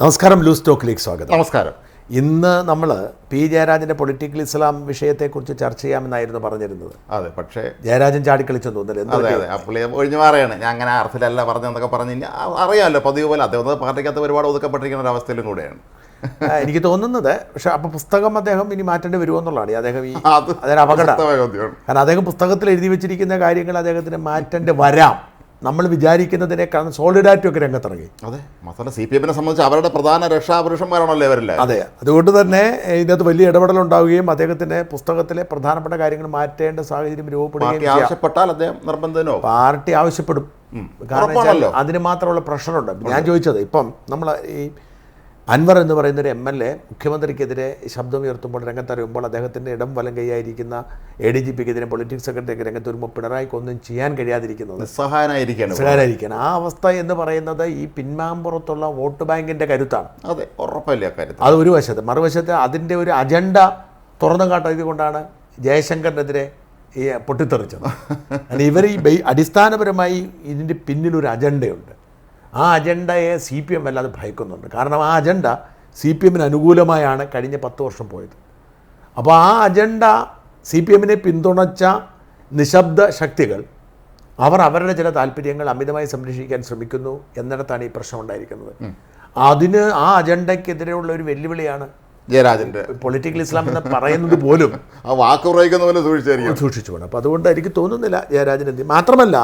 നമസ്കാരം, ലൂസ് ടോക്കിലേക്ക് സ്വാഗതം. നമസ്കാരം. ഇന്ന് നമ്മൾ പി ജയരാജൻ്റെ പൊളിറ്റിക്കൽ ഇസ്ലാം വിഷയത്തെക്കുറിച്ച് ചർച്ച ചെയ്യാമെന്നായിരുന്നു പറഞ്ഞിരുന്നത്. അതെ, പക്ഷേ ജയരാജൻ ചാടിക്കളിച്ചെന്ന് തോന്നുന്നില്ല. അതെ അതെ, പുള്ളി ഒഴിഞ്ഞു മാറുകയാണ്. ഞാൻ അങ്ങനെ അർത്ഥത്തിലല്ല പറഞ്ഞെന്നൊക്കെ പറഞ്ഞ് അറിയാമല്ലോ, പതിവ് പോലെ അദ്ദേഹം പാർട്ടിക്കകത്ത് ഒരുപാട് ഒതുക്കപ്പെട്ടിരിക്കുന്ന ഒരു അവസ്ഥയിലും കൂടെയാണ് എനിക്ക് തോന്നുന്നത്. പക്ഷെ അപ്പോൾ പുസ്തകം അദ്ദേഹം ഇനി മാറ്റേണ്ടി വരുമോ എന്നുള്ളതാണ് അദ്ദേഹം ഈ അതൊരു അപകടം. കാരണം അദ്ദേഹം പുസ്തകത്തിൽ എഴുതി വെച്ചിരിക്കുന്ന കാര്യങ്ങൾ അദ്ദേഹത്തിന് മാറ്റേണ്ടി വരാം. നമ്മൾ വിചാരിക്കുന്നതിനേക്കാൾ സോളിഡാരിറ്റി ഒക്കെ രംഗത്തിറങ്ങി. അതെ, മാത്രമല്ല CPM-നെ സംബന്ധിച്ച് അവരുടെ പ്രധാന രക്ഷാപുരുഷന്മാരാണല്ലോ ഇവരല്ലേ. അതെ, അതുകൊണ്ട് തന്നെ ഇതിനകത്ത് വലിയ ഇടപെടലുണ്ടാവുകയും അദ്ദേഹത്തിൻ്റെ പുസ്തകത്തിലെ പ്രധാനപ്പെട്ട കാര്യങ്ങൾ മാറ്റേണ്ട സാഹചര്യം രൂപപ്പെടുകയും ആവശ്യപ്പെട്ടാൽ അദ്ദേഹം നിർബന്ധനോ പാർട്ടി ആവശ്യപ്പെടും. കാരണം അതിന് മാത്രമുള്ള പ്രഷറുണ്ട്. ഞാൻ ചോദിച്ചത്, ഇപ്പം നമ്മൾ ഈ അൻവർ എന്ന് പറയുന്നൊരു MLA മുഖ്യമന്ത്രിക്കെതിരെ ശബ്ദമുയർത്തുമ്പോൾ രംഗത്തറിയുമ്പോൾ അദ്ദേഹത്തിൻ്റെ ഇടം വലം കൈയായിരിക്കുന്ന ADGP-ക്കെതിരെ പൊളിറ്റിക്സ് സെക്രട്ടറിക്ക് രംഗത്ത് വരുമ്പോൾ പിണറായിക്ക് ഒന്നും ചെയ്യാൻ കഴിയാതിരിക്കുന്നത് സഹായനായിരിക്കണം. ആ അവസ്ഥ എന്ന് പറയുന്നത് ഈ പിന്മാമ്പുറത്തുള്ള വോട്ട് ബാങ്കിൻ്റെ കരുത്താണ്. അതെ, ഉറപ്പല്ല കാര്യം. അത് ഒരു വശത്ത്. മറുവശത്ത് അതിൻ്റെ ഒരു അജണ്ട തുറന്നു കാട്ടിയത് കൊണ്ടാണ് ജയശങ്കറിനെതിരെ ഈ പൊട്ടിത്തെറിച്ചത്. ഇവർ ഈ അടിസ്ഥാനപരമായി ഇതിൻ്റെ പിന്നിലൊരു അജണ്ടയുണ്ട്. ആ അജണ്ടയെ CPM വല്ലാതെ ഭയക്കുന്നുണ്ട്. കാരണം ആ അജണ്ട CPM-ന് അനുകൂലമായാണ് കഴിഞ്ഞ 10 വർഷം പോയത്. അപ്പോൾ ആ അജണ്ട CPM-നെ പിന്തുണച്ച നിശബ്ദ ശക്തികൾ അവരുടെ ചില താല്പര്യങ്ങൾ അമിതമായി സംരക്ഷിക്കാൻ ശ്രമിക്കുന്നു എന്നിടത്താണ് ഈ പ്രശ്നം ഉണ്ടായിരിക്കുന്നത്. അതിന് ആ അജണ്ടയ്ക്കെതിരെയുള്ള ഒരു വെല്ലുവിളിയാണ് ജയരാജൻ്റെ പൊളിറ്റിക്കൽ ഇസ്ലാം എന്ന് പറയുന്നത് പോലും ആ വാക്കുറയിക്കുന്ന സൂക്ഷിച്ചു വേണം. അപ്പോൾ അതുകൊണ്ട് എനിക്ക് തോന്നുന്നില്ല ജയരാജൻ മാത്രമല്ല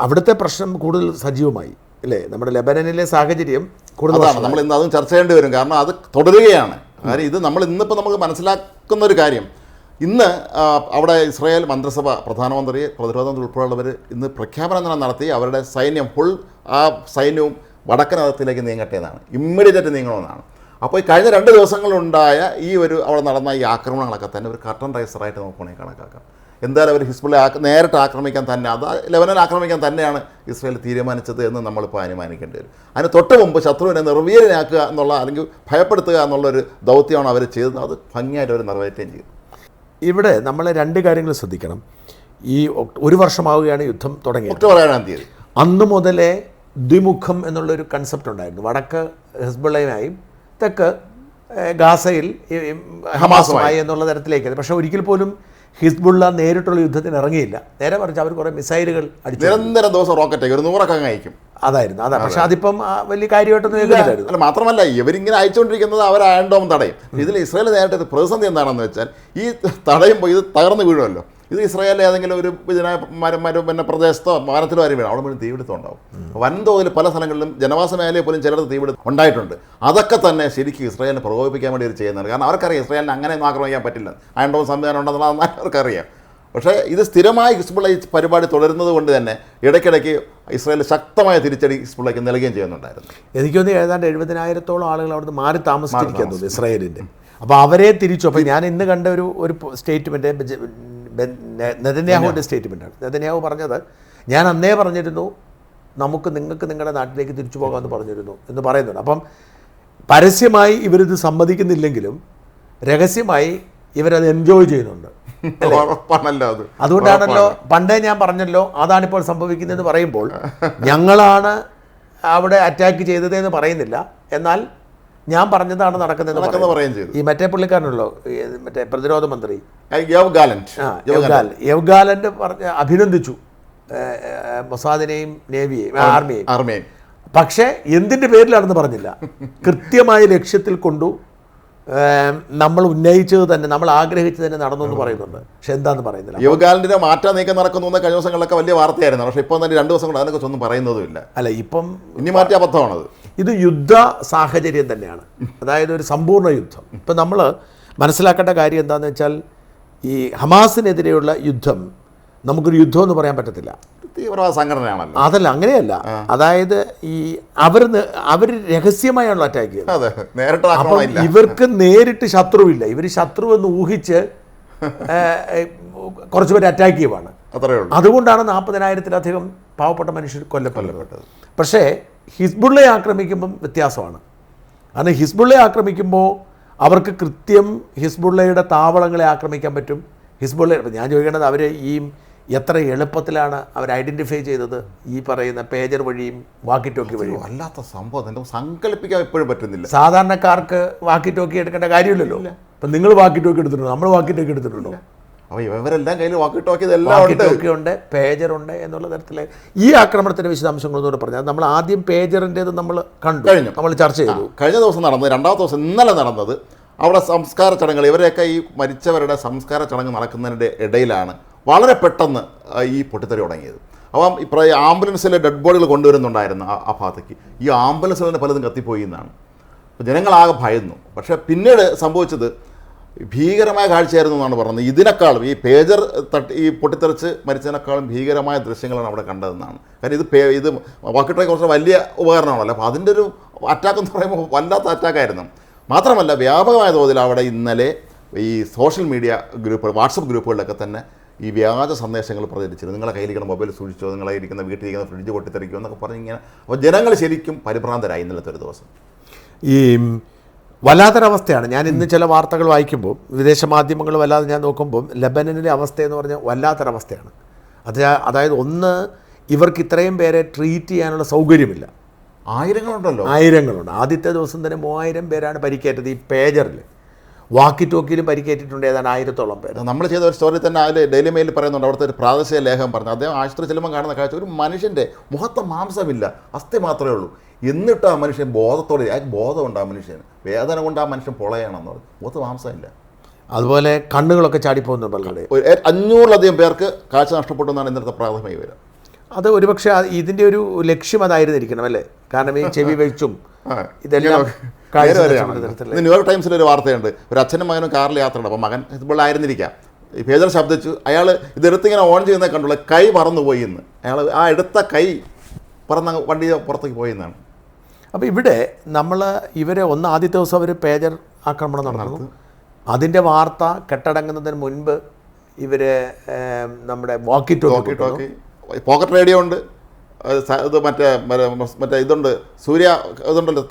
അവിടുത്തെ പ്രശ്നം കൂടുതൽ സജീവമായി അല്ലേ. നമ്മുടെ ലെബനനിലെ സാഹചര്യം കൂടുതലാണ്. നമ്മൾ ഇന്ന് അതും ചർച്ച ചെയ്യേണ്ടി വരും. കാരണം അത് തുടരുകയാണ്. കാര്യം ഇത് ഇന്നിപ്പോൾ നമുക്ക് മനസ്സിലാക്കുന്ന ഒരു കാര്യം, ഇന്ന് അവിടെ ഇസ്രായേൽ മന്ത്രിസഭ പ്രധാനമന്ത്രി, പ്രതിരോധ മന്ത്രി ഉൾപ്പെടെയുള്ളവർ ഇന്ന് പ്രഖ്യാപനം നടത്തി അവരുടെ സൈന്യം ആ സൈന്യവും വടക്കൻ അതിർത്തിയിലേക്ക് നീങ്ങട്ടെ എന്നാണ്, ഇമ്മീഡിയറ്റായിട്ട് നീങ്ങണമെന്നാണ്. അപ്പോൾ ഈ കഴിഞ്ഞ 2 ദിവസങ്ങളുണ്ടായ അവിടെ നടന്ന ഈ ആക്രമണങ്ങളൊക്കെ തന്നെ ഒരു കർട്ടൻ റൈസറായിട്ട് നോക്കുകയാണെങ്കിൽ കണക്കാക്കാം. എന്തായാലും അവർ ഹിസ്ബുള്ളയെ നേരിട്ട് ആക്രമിക്കാൻ തന്നെ, അത് ലെബനൻ ആക്രമിക്കാൻ തന്നെയാണ് ഇസ്രായേൽ തീരുമാനിച്ചത് എന്ന് നമ്മളിപ്പോൾ അനുമാനിക്കേണ്ടി വരും. അതിന് തൊട്ട് മുമ്പ് ശത്രുവിനെ നിർവീര്യനാക്കുക എന്നുള്ള, അല്ലെങ്കിൽ ഭയപ്പെടുത്തുക എന്നുള്ളൊരു ദൗത്യമാണ് അവർ ചെയ്തത്. അത് ഭംഗിയായിട്ട് അവർ നിറവേറ്റുകയും ചെയ്തു. ഇവിടെ നമ്മൾ 2 കാര്യങ്ങൾ ശ്രദ്ധിക്കണം. ഈ 1 വർഷമാവുകയാണ് യുദ്ധം തുടങ്ങിയത്. ഒക്ടോബർ 7-ാം തീയതി. അന്ന് മുതലേ ദ്വിമുഖം എന്നുള്ളൊരു കൺസെപ്റ്റ് ഉണ്ടായിരുന്നു. വടക്ക് ഹിസ്ബുള്ളയുമായും തെക്ക് ഗാസയിൽ ഹമാസുമായി എന്നുള്ള തരത്തിലേക്ക്. പക്ഷേ ഒരിക്കൽ പോലും ഹിസ്ബുള്ള നേരിട്ടുള്ള യുദ്ധത്തിന് ഇറങ്ങിയില്ല. നേരെ മറിച്ച് അവർ കുറേ മിസൈലുകൾ അടിച്ചു, നിരന്തരം ദിവസം റോക്കറ്റ് 100 അയക്കും. അതായിരുന്നു. പക്ഷെ അതിപ്പം വലിയ കാര്യമായിട്ടൊന്നും കേൾക്കുന്നില്ലായിരുന്നു. അല്ല, മാത്രമല്ല ഇവരിങ്ങനെ അയച്ചുകൊണ്ടിരിക്കുന്നത് അവർ അയൺഡോം തടയും. ഇതിൽ ഇസ്രായേൽ നേരിട്ട് പ്രതിസന്ധി എന്താണെന്ന് വെച്ചാൽ, ഈ തടയുമ്പോൾ ഇത് തകർന്ന് വീഴുമല്ലോ. ഇത് ഇസ്രായേലിൽ ഏതെങ്കിലും ഒരു പിന്നെ പ്രദേശത്തോ വനത്തിലോ വരെ വീഴും, അവിടെ മുഴുവൻ തീപിടുത്തം ഉണ്ടാവും. വൻതോതിൽ പല സ്ഥലങ്ങളിലും ജനവാസ മേഖലയിൽ പോലും ചിലർക്ക് തീപിടുത്തം ഉണ്ടായിട്ടുണ്ട്. അതൊക്കെ തന്നെ ശരിക്കും ഇസ്രായേലിനെ പ്രകോപിപ്പിക്കാൻ വേണ്ടി ചെയ്യുന്നതാണ്. കാരണം അവർക്കറിയാം ഇസ്രായേലിനെ അങ്ങനെയൊന്നും ആക്രമിക്കാൻ പറ്റില്ല, അയൺഡോം സംവിധാനം ഉണ്ടെന്നുള്ളത് അവർക്കറിയാം. പക്ഷേ ഇത് സ്ഥിരമായി ഹിസ്ബുള്ള ഈ പരിപാടി തുടരുന്നത് കൊണ്ട് തന്നെ ഇടയ്ക്കിടയ്ക്ക് ഇസ്രായേൽ ശക്തമായ തിരിച്ചടി ഹിസ്ബുള്ളയ്ക്ക് നൽകുകയും ചെയ്യുന്നുണ്ടായിരുന്നു. എനിക്കൊന്ന് ഏതാണ്ട് 70,000-ഓളം ആളുകൾ അവിടുന്ന് മാറി താമസിച്ചിരിക്കാൻ തോന്നുന്നു ഇസ്രായേലിൻ്റെ. അപ്പോൾ അവരെ തിരിച്ചു. അപ്പോൾ ഞാൻ ഇന്ന് കണ്ട ഒരു സ്റ്റേറ്റ്മെൻറ്റ് നെതന്യാഹുവിൻ്റെ സ്റ്റേറ്റ്മെൻറ്റാണ്. നെതന്യാഹു പറഞ്ഞത്, ഞാൻ അന്നേ പറഞ്ഞിരുന്നു നിങ്ങൾക്ക് നിങ്ങളുടെ നാട്ടിലേക്ക് തിരിച്ചു പോകാമെന്ന് പറഞ്ഞിരുന്നു എന്ന് പറയുന്നുണ്ട്. അപ്പം പരസ്യമായി ഇവരിത് സമ്മതിക്കുന്നില്ലെങ്കിലും രഹസ്യമായി ഇവരത് എൻജോയ് ചെയ്യുന്നുണ്ട്. അതുകൊണ്ടാണല്ലോ പണ്ടേ ഞാൻ പറഞ്ഞല്ലോ അതാണിപ്പോൾ സംഭവിക്കുന്നതെന്ന് പറയുമ്പോൾ ഞങ്ങളാണ് അവിടെ അറ്റാക്ക് ചെയ്തതെന്ന് പറയുന്നില്ല, എന്നാൽ ഞാൻ പറഞ്ഞതാണ് നടക്കുന്നതെന്ന് പറയുകയും ചെയ്തു. ഈ മറ്റേ പുള്ളിക്കാരനല്ലോ, മറ്റേ പ്രതിരോധ മന്ത്രി യവ് ഗാലന്റ് അഭിനന്ദിച്ചു മൊസാദിനെയും നേവിയെയും ആർമിയെയും. പക്ഷേ എന്തിൻ്റെ പേരിലാണെന്ന് പറഞ്ഞില്ല. കൃത്യമായ ലക്ഷ്യത്തിൽ കൊണ്ടു നമ്മൾ ഉന്നയിച്ചത് തന്നെ, നമ്മൾ ആഗ്രഹിച്ചത് തന്നെ നടന്നു എന്ന് പറയുന്നുണ്ട്. പക്ഷെ എന്താന്ന് പറയുന്നില്ല. യവ് ഗാലന്റിനെ മാറ്റാൻ നീക്കം നടക്കുന്നു കഴിഞ്ഞ ദിവസങ്ങളിലൊക്കെ വലിയ വാർത്തയായിരുന്നു. പക്ഷേ ഇപ്പം തന്നെ 2 ദിവസം കൊണ്ട് അതിനെക്കുറിച്ച് ഒന്നും പറയുന്നതുമില്ല. അല്ല, ഇപ്പം ഇനി മാറ്റിയ അബദ്ധമാണത്. ഇത് യുദ്ധ സാഹചര്യം തന്നെയാണ്, അതായത് ഒരു സമ്പൂർണ്ണ യുദ്ധം. ഇപ്പം നമ്മൾ മനസ്സിലാക്കേണ്ട കാര്യം എന്താണെന്ന് വെച്ചാൽ, ഈ ഹമാസിനെതിരെയുള്ള യുദ്ധം നമുക്കൊരു യുദ്ധം എന്ന് പറയാൻ പറ്റത്തില്ല. തീവ്രവാദ സംഘടനയാണല്ലോ. അതല്ല, അങ്ങനെയല്ല. അതായത് അവർ രഹസ്യമായുള്ള അറ്റാക്ക് ചെയ്യുന്നത്. അപ്പം ഇവർക്ക് നേരിട്ട് ശത്രുവില്ല. ഇവർ ശത്രു എന്ന് ഊഹിച്ച് കുറച്ച് പേര് അറ്റാക്ക് ചെയ്യുവാണ്. അതുകൊണ്ടാണ് 40,000-ത്തിലധികം പാവപ്പെട്ട മനുഷ്യർ കൊല്ലപ്പെട്ടത്. പക്ഷേ ഹിസ്ബുള്ളയെ ആക്രമിക്കുമ്പം വ്യത്യാസമാണ്. കാരണം ഹിസ്ബുള്ളയെ ആക്രമിക്കുമ്പോൾ അവർക്ക് കൃത്യം ഹിസ്ബുള്ളയുടെ താവളങ്ങളെ ആക്രമിക്കാൻ പറ്റും. ഹിസ്ബുള്ള ഞാൻ ചോദിക്കേണ്ടത്, അവർ ഈ എത്ര എളുപ്പത്തിലാണ് അവർ ഐഡൻറ്റിഫൈ ചെയ്തത് ഈ പറയുന്ന പേജർ വഴിയും വാക്കി ടോക്കി വഴിയും. വല്ലാത്ത സംഭവം, എൻ്റെ സങ്കല്പിക്കാൻ എപ്പോഴും പറ്റുന്നില്ല. സാധാരണക്കാർക്ക് വാക്കി ടോക്കി എടുക്കേണ്ട കാര്യമില്ലല്ലോ. ഇപ്പം നിങ്ങൾ വാക്കി ടോക്കി എടുത്തിട്ടുണ്ടോ? നമ്മൾ വാക്കി ടോക്കി എടുത്തിട്ടുണ്ടോ? അപ്പോൾ ഇവരെല്ലാം കയ്യിൽ വാക്കി ടോക്കി ഇതെല്ലാം വാക്കി ടോക്കി ഉണ്ട്, പേജറുണ്ട് എന്നുള്ള തരത്തിൽ ഈ ആക്രമണത്തിൻ്റെ വിശദാംശങ്ങളൊന്നുകൂടെ പറഞ്ഞാൽ നമ്മൾ ആദ്യം പേജറിൻ്റേത് നമ്മൾ കഴിഞ്ഞു, നമ്മൾ ചർച്ച ചെയ്തു. കഴിഞ്ഞ ദിവസം നടന്നത്, രണ്ടാമത്തെ ദിവസം ഇന്നലെ നടന്നത് അവിടെ സംസ്കാര ചടങ്ങുകൾ, ഇവരെയൊക്കെ ഈ മരിച്ചവരുടെ സംസ്കാര ചടങ്ങ് നടക്കുന്നതിൻ്റെ ഇടയിലാണ് വളരെ പെട്ടെന്ന് ഈ പൊട്ടിത്തെറി തുടങ്ങിയത്. അപ്പം ഇപ്പോൾ ഈ ആംബുലൻസിൽ ഡെഡ് ബോഡികൾ കൊണ്ടുവരുന്നുണ്ടായിരുന്നു ആ ഭാഗത്തേക്ക്. ഈ ആംബുലൻസിൽ തന്നെ പലതും കത്തിപ്പോയി എന്നാണ്. അപ്പോൾ ജനങ്ങളാകെ ഭയന്നു. പക്ഷേ പിന്നീട് സംഭവിച്ചത് ഭീകരമായ കാഴ്ചയായിരുന്നു എന്നാണ് പറഞ്ഞത്. ഇതിനേക്കാളും ഈ പേജർ ഈ പൊട്ടിത്തെറിച്ച് മരിച്ചതിനേക്കാളും ഭീകരമായ ദൃശ്യങ്ങളാണ് അവിടെ കണ്ടതെന്നാണ്. കാരണം ഇത് വാക്കിട്ടോക്കി കുറച്ച് വലിയ ഉപകരണമാണല്ലോ. അപ്പോൾ അതിൻ്റെ ഒരു അറ്റാക്ക് എന്ന് പറയുമ്പോൾ വല്ലാത്ത അറ്റാക്കായിരുന്നു. മാത്രമല്ല വ്യാപകമായ തോതിൽ അവിടെ ഇന്നലെ ഈ സോഷ്യൽ മീഡിയ ഗ്രൂപ്പുകൾ, വാട്സപ്പ് ഗ്രൂപ്പുകളിലൊക്കെ തന്നെ ഈ വ്യാജ സന്ദേശങ്ങൾ പ്രചരിച്ചിരുന്നു. നിങ്ങളെ കയ്യിലിരിക്കുന്ന മൊബൈൽ സൂക്ഷിച്ചോ, നിങ്ങളെ ഇരിക്കുന്ന വീട്ടിലിരിക്കുന്ന ഫ്രിഡ്ജ് പൊട്ടിത്തെറിക്കുമോ എന്നൊക്കെ പറഞ്ഞിങ്ങനെ. അപ്പോൾ ജനങ്ങൾ ശരിക്കും പരിഭ്രാന്തരായി ഇന്നലത്തെ ഒരു ദിവസം. ഈ വല്ലാത്തൊരവസ്ഥയാണ്. ഞാൻ ഇന്ന് ചില വാർത്തകൾ വായിക്കുമ്പോൾ, വിദേശ മാധ്യമങ്ങൾ വല്ലാതെ ഞാൻ നോക്കുമ്പോൾ ലെബനനിലെ അവസ്ഥയെന്ന് പറഞ്ഞാൽ വല്ലാത്തൊരവസ്ഥയാണ്. അതായത് ഒന്ന്, ഇവർക്ക് ഇത്രയും പേരെ ട്രീറ്റ് ചെയ്യാനുള്ള സൗകര്യമില്ല. ആയിരങ്ങളുണ്ടല്ലോ, ആയിരങ്ങളുണ്ട്. ആദ്യത്തെ ദിവസം തന്നെ 3000 പേരാണ് പരിക്കേറ്റത്. ഈ പേജറിൽ വാക്കി ടോക്കിയിലും പരിക്കേറ്റിട്ടുണ്ട് ഏതാണ്ട് 1000-ഓളം പേര്. നമ്മൾ ചെയ്ത ഒരു സ്റ്റോറി തന്നെ അതിൽ ഡെയിലി മെയിലിൽ പറയുന്നുണ്ട്. അവിടുത്തെ ഒരു പ്രാദേശിക ലേഖകം പറഞ്ഞു, അദ്ദേഹം ആശുപത്രി ചെല്ലുമ്പോൾ കാണുന്ന കാഴ്ച ഒരു മനുഷ്യൻ്റെ മുഖത്ത് മാംസമില്ല, അസ്ഥി മാത്രമേ ഉള്ളൂ. എന്നിട്ട് ആ മനുഷ്യൻ ബോധത്തോടെ, ബോധമുണ്ട് ആ മനുഷ്യന്, വേദന കൊണ്ട് ആ മനുഷ്യൻ പൊളയാണെന്ന് പറഞ്ഞു, മുഖത്ത് മാംസമില്ല. അതുപോലെ കണ്ണുകളൊക്കെ ചാടിപ്പോകുന്നു പലരുടെ. 500-ലധികം പേർക്ക് കാഴ്ച നഷ്ടപ്പെട്ടു എന്നാണ് ഇന്നത്തെ പ്രാഥമിക വിവരം. അത് ഒരുപക്ഷെ ഇതിൻ്റെ ഒരു ലക്ഷ്യം അതായിരുന്നിരിക്കണം അല്ലേ? കാരണം ഈ ചെവി വെച്ചും ഇതെല്ലാം ന്യൂയോർക്ക് ടൈംസിൽ ഒരു വാർത്തയുണ്ട്, ഒരു അച്ഛനും മകനും കാറിൽ യാത്രയുണ്ട്. അപ്പോൾ മകൻ ഹിസ്ബുള്ള ആയിരുന്നിരിക്കാം. ഈ പേജർ ശബ്ദിച്ചു, അയാൾ ഇതെടുത്തിങ്ങനെ ഓൺ ചെയ്യുന്നത് കണ്ടുള്ള കൈ പറന്നു പോയി എന്ന്. അയാൾ ആ എടുത്ത കൈ പറന്ന് വണ്ടി പുറത്തേക്ക് പോയി എന്നാണ്. അപ്പോൾ ഇവിടെ നമ്മൾ ഇവരെ ആദ്യത്തെ ദിവസം അവർ പേജർ ആക്രമണം നടന്നു. അതിൻ്റെ വാർത്ത കെട്ടടങ്ങുന്നതിന് മുൻപ് ഇവർ നമ്മുടെ വാക്കി ടോക്കി, പോക്കറ്റ് റേഡിയോ ഉണ്ട്, ഇത് മറ്റേ ഇതുണ്ട്, സൂര്യ ഇതുണ്ടല്ലോ,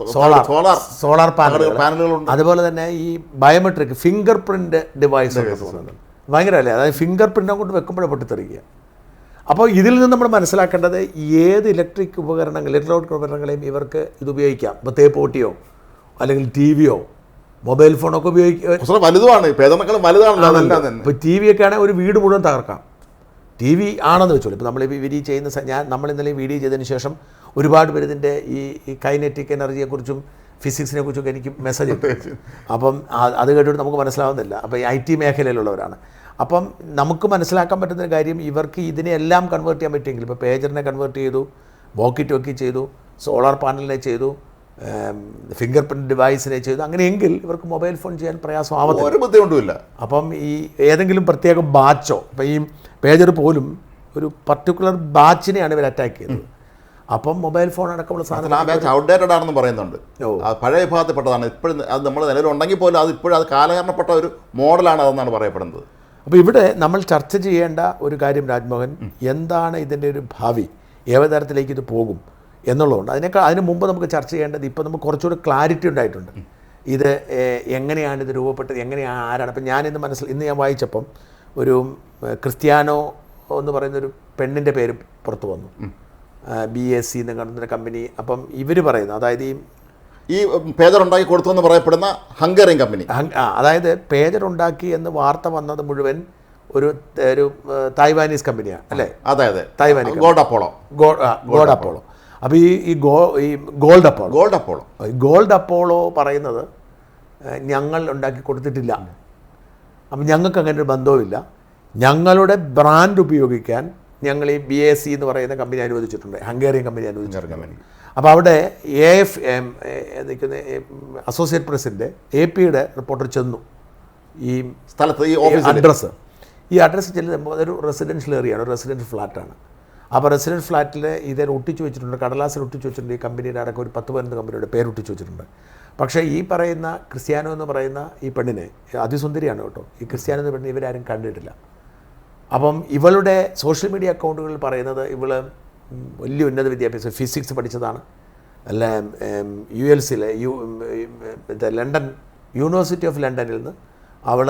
സോളാർ പാനലുകളുണ്ട്. അതുപോലെ തന്നെ ഈ ബയോമെട്രിക് ഫിംഗർ പ്രിൻ്റ് ഡിവൈസ് ഭയങ്കരമല്ലേ? അതായത് ഫിംഗർ പ്രിൻ്റ് അങ്ങോട്ട് വെക്കുമ്പോഴേ പൊട്ടിത്തെറിക്കുക. അപ്പോൾ ഇതിൽ നിന്ന് നമ്മൾ മനസ്സിലാക്കേണ്ടത് ഏത് ഇലക്ട്രോണിക് ഉപകരണങ്ങളെയും ഇവർക്ക് ഇത് ഉപയോഗിക്കാം. ഇപ്പോൾ തേപ്പോട്ടിയോ അല്ലെങ്കിൽ ടി വിയോ മൊബൈൽ ഫോണൊക്കെ ഉപയോഗിക്കുക. വലുതുമാണ്, വലുതാണ്. ഇപ്പോൾ ടി വി ഒക്കെ ആണെങ്കിൽ ഒരു വീട് മുഴുവൻ തകർക്കാം. ടി വി ആണെന്ന് വെച്ചോളൂ. ഇപ്പോൾ നമ്മൾ വീഡിയോ ചെയ്യുന്ന നമ്മൾ ഇന്നലെ വീഡിയോ ചെയ്തതിന് ശേഷം ഒരുപാട് പേര് ഇതിൻ്റെ ഈ കൈനറ്റിക് എനർജിയെക്കുറിച്ചും ഫിസിക്സിനെ കുറിച്ചൊക്കെ എനിക്ക് മെസ്സേജ് ഇട്ടു. അപ്പം അത് കേട്ടിട്ട് നമുക്ക് മനസ്സിലാവുന്നില്ല. അപ്പോൾ ഈ IT മേഖലയിലുള്ളവരാണ്. അപ്പം നമുക്ക് മനസ്സിലാക്കാൻ പറ്റുന്ന കാര്യം, ഇവർക്ക് ഇതിനെല്ലാം കൺവേർട്ട് ചെയ്യാൻ പറ്റുമെങ്കിൽ, ഇപ്പോൾ പേജറിനെ കൺവേർട്ട് ചെയ്തു, വോക്കി ടോക്കി ചെയ്തു, സോളാർ പാനലിനെ ചെയ്തു, ഫിംഗർ പ്രിൻറ്റ് ഡിവൈസിനെ ചെയ്തു, അങ്ങനെയെങ്കിൽ ഇവർക്ക് മൊബൈൽ ഫോൺ ചെയ്യാൻ പ്രയാസമാവത്തില്ല, ഒരു ബുദ്ധിമുട്ടുമില്ല. അപ്പം ഈ ഏതെങ്കിലും പ്രത്യേക ബാച്ചോ, ഇപ്പോൾ ഈ പേജർ പോലും ഒരു പർട്ടിക്കുലർ ബാച്ചിനെയാണ് ഇവർ അറ്റാക്ക് ചെയ്തത്. അപ്പം മൊബൈൽ ഫോൺ അടക്കമുള്ള സാധനം ആ ബാച്ച് ഔട്ട്ഡേറ്റഡ് ആണെന്ന് പറയുന്നുണ്ട്. പഴയ വിഭാഗത്തിൽപ്പെട്ടതാണ്. ഇപ്പോഴും അത് നമ്മൾ നിലവിലുണ്ടെങ്കിൽ പോലും അത് ഇപ്പോഴും അത് കാലഹരണപ്പെട്ട ഒരു മോഡലാണ് അതെന്നാണ് പറയപ്പെടുന്നത്. അപ്പോൾ ഇവിടെ നമ്മൾ ചർച്ച ചെയ്യേണ്ട ഒരു കാര്യം രാജ്മോഹൻ, എന്താണ് ഇതിൻ്റെ ഒരു ഭാവി, ഏത് തരത്തിലേക്ക് ഇത് പോകും എന്നുള്ളതുകൊണ്ട് അതിന് മുമ്പ് നമുക്ക് ചർച്ച ചെയ്യേണ്ടത്, ഇപ്പോൾ നമുക്ക് കുറച്ചുകൂടി ക്ലാരിറ്റി ഉണ്ടായിട്ടുണ്ട്. ഇത് എങ്ങനെയാണ് ഇത് രൂപപ്പെട്ടത്, ആരാണ്. അപ്പം ഇന്ന് ഞാൻ വായിച്ചപ്പം ഒരു ക്രിസ്ത്യാനോ എന്ന് പറയുന്നൊരു പെണ്ണിൻ്റെ പേര് പുറത്തു വന്നു, BSC എന്ന് കാണുന്ന കമ്പനി. അപ്പം ഇവർ പറയുന്നത്, അതായത് ഈ പേജർ ഉണ്ടാക്കി കൊടുത്തു എന്ന് പറയപ്പെടുന്ന ഹംഗേറിയൻ കമ്പനി, അതായത് പേജർ ഉണ്ടാക്കി എന്ന് വാർത്ത വന്നത് മുഴുവൻ ഒരു തായ്വാനീസ് കമ്പനിയാണ് അല്ലേ? അതെ, തായ്വാനീസ് ഗോൾഡ് അപ്പോളോ. അപ്പോൾ ഈ ഗോൾഡ് അപ്പോളോ പറയുന്നത് ഞങ്ങൾ ഉണ്ടാക്കി കൊടുത്തിട്ടില്ല, അപ്പം ഞങ്ങൾക്ക് അങ്ങനെ ഒരു ബന്ധവുമില്ല, ഞങ്ങളുടെ ബ്രാൻഡ് ഉപയോഗിക്കാൻ ഞങ്ങൾ ഈ BSC എന്ന് പറയുന്ന കമ്പനി അനുവദിച്ചിട്ടുണ്ട്, ഹംഗേറിയൻ കമ്പനി അനുവദിച്ചിട്ടുണ്ട്. അപ്പോൾ അവിടെ അസോസിയേറ്റ് പ്രസിൻ്റെ AP-യുടെ റിപ്പോർട്ടർ ചെന്നു ഈ സ്ഥലത്ത്, ഈ അഡ്രസ്സ് ചെല്ലുമ്പോൾ അതൊരു റെസിഡൻഷ്യൽ ഏരിയയാണ്, റെസിഡൻഷ്യൽ ഫ്ലാറ്റാണ്. അപ്പോൾ റെസിഡൻഷ്യൽ ഫ്ലാറ്റിൽ ഇതിൽ ഒട്ടിച്ച് വെച്ചിട്ടുണ്ട്, കടലാസിൽ ഒട്ടിച്ച് വെച്ചിട്ടുണ്ട്, ഈ കമ്പനിയുടെ അടക്കം ഒരു 10-15 കമ്പനിയുടെ പേരൊട്ടിച്ച് വെച്ചിട്ടുണ്ട്. പക്ഷേ ഈ പറയുന്ന ക്രിസ്ത്യാനോ എന്ന് പറയുന്ന ഈ പെണ്ണിനെ, അതിസുന്ദരിയാണ് കേട്ടോ, ഈ ക്രിസ്ത്യാനോ എന്ന പെണ്ണിനെ ഇവരാരും കണ്ടിട്ടില്ല. അപ്പം ഇവളുടെ സോഷ്യൽ മീഡിയ അക്കൗണ്ടുകളിൽ പറയുന്നത് ഇവള് വലിയ ഉന്നത വിദ്യാഭ്യാസം, ഫിസിക്സ് പഠിച്ചതാണ്, അല്ല ULC ലണ്ടൻ യൂണിവേഴ്സിറ്റി ഓഫ് ലണ്ടനിൽ നിന്ന് അവൾ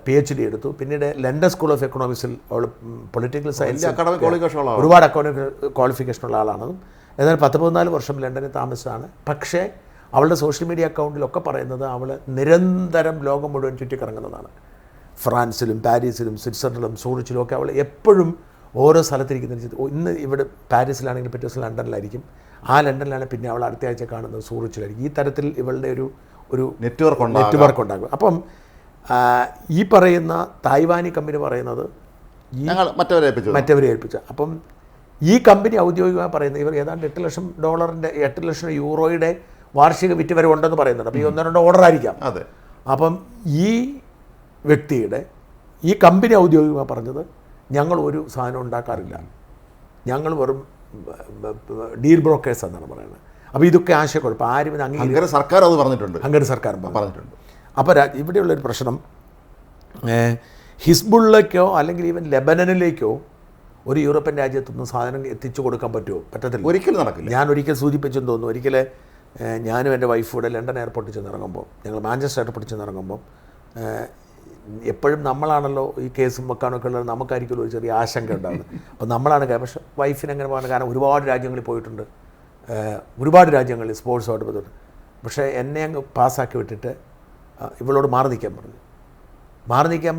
PhD എടുത്തു. പിന്നീട് ലണ്ടൻ സ്കൂൾ ഓഫ് എക്കണോമിക്സിൽ അവൾ പൊളിറ്റിക്കൽ സയൻസ് അക്കാഡമിക് ക്വാളിഫിക്കേഷൻ ഒരുപാട് അക്കൗണ്ടിങ് ക്വാളിഫിക്കേഷനുള്ള ആളാണ്. എന്നാൽ 14 വർഷം ലണ്ടനിൽ താമസിച്ചതാണ്. പക്ഷേ അവളുടെ സോഷ്യൽ മീഡിയ അക്കൗണ്ടിലൊക്കെ പറയുന്നത് അവൾ നിരന്തരം ലോകം മുഴുവൻ ചുറ്റിക്കറങ്ങുന്നതാണ്. ഫ്രാൻസിലും പാരീസിലും സ്വിറ്റ്സർലൻഡിലും സൂറിച്ചിലും ഒക്കെ അവൾ എപ്പോഴും ഓരോ സ്ഥലത്തിരിക്കുന്ന. ഇന്ന് ഇവിടെ പാരീസിലാണെങ്കിൽ പിറ്റേ ദിവസം ലണ്ടനിലായിരിക്കും. ആ ലണ്ടനിലാണ് പിന്നെ അവൾ അടുത്ത ആഴ്ച കാണുന്നത് സൂറിച്ചിലായിരിക്കും. ഈ തരത്തിൽ ഇവളുടെ ഒരു നെറ്റ്വർക്ക് ഉണ്ടാകും. അപ്പം ഈ പറയുന്ന തായ്വാനി കമ്പനി പറയുന്നത് മറ്റവരെ ഏൽപ്പിച്ച. അപ്പം ഈ കമ്പനി ഔദ്യോഗികമായി പറയുന്നത് ഇവർ ഏതാണ്ട് $8 ലക്ഷം 8 ലക്ഷം യൂറോയുടെ വാർഷിക വിറ്റ് വരെ ഉണ്ടെന്ന് പറയുന്നുണ്ട്. അപ്പോൾ ഈ 1-2 ഓർഡർ ആയിരിക്കാം. അതെ. അപ്പം ഈ വ്യക്തിയുടെ ഈ കമ്പനി ഔദ്യോഗികമായി പറഞ്ഞത് ഞങ്ങൾ ഒരു സാധനം ഉണ്ടാക്കാറില്ല, ഞങ്ങൾ വെറും ഡീൽ ബ്രോക്കേഴ്സ് എന്നാണ് പറയുന്നത്. അപ്പോൾ ഇതൊക്കെ ആശയക്കുഴപ്പം. ആരും ഇത് ഹംഗറി സർക്കാർ അത് പറഞ്ഞിട്ടുണ്ട്. ഹംഗറി സർക്കാർ പറഞ്ഞിട്ടുണ്ട്. അപ്പോൾ ഇവിടെയുള്ളൊരു പ്രശ്നം ഹിസ്ബുള്ളിലേക്കോ അല്ലെങ്കിൽ ഈവൻ ലെബനനിലേക്കോ ഒരു യൂറോപ്യൻ രാജ്യത്തൊന്നും സാധനം എത്തിച്ചു കൊടുക്കാൻ പറ്റുമോ? പറ്റത്തില്ല, ഒരിക്കലും നടക്കില്ല. ഞാൻ ഒരിക്കൽ സൂചിപ്പിച്ചെന്ന് തോന്നുന്നു. ഒരിക്കൽ ഞാനും എൻ്റെ വൈഫും കൂടെ ലണ്ടൻ എയർപോർട്ടിൽ ചെന്നിറങ്ങുമ്പോൾ, ഞങ്ങൾ മാഞ്ചസ്റ്റർ എയർപോർട്ടിൽ ചെന്നിറങ്ങുമ്പോൾ എപ്പോഴും നമ്മളാണല്ലോ ഈ കേസും വെക്കാനൊക്കെ ഉള്ളത്, നമുക്കായിരിക്കുമല്ലോ ഒരു ചെറിയ ആശങ്ക ഉണ്ടാകുന്നത്. അപ്പോൾ നമ്മളാണ് പക്ഷേ വൈഫിന് അങ്ങനെ പോകാൻ കാരണം ഒരുപാട് രാജ്യങ്ങളിൽ പോയിട്ടുണ്ട്, ഒരുപാട് രാജ്യങ്ങളിൽ സ്പോർട്സുമായിട്ട് ബന്ധപ്പെട്ട്. പക്ഷേ എന്നെ അങ്ങ് പാസ്സാക്കി വിട്ടിട്ട് ഇവളോട് മാറി നിൽക്കാൻ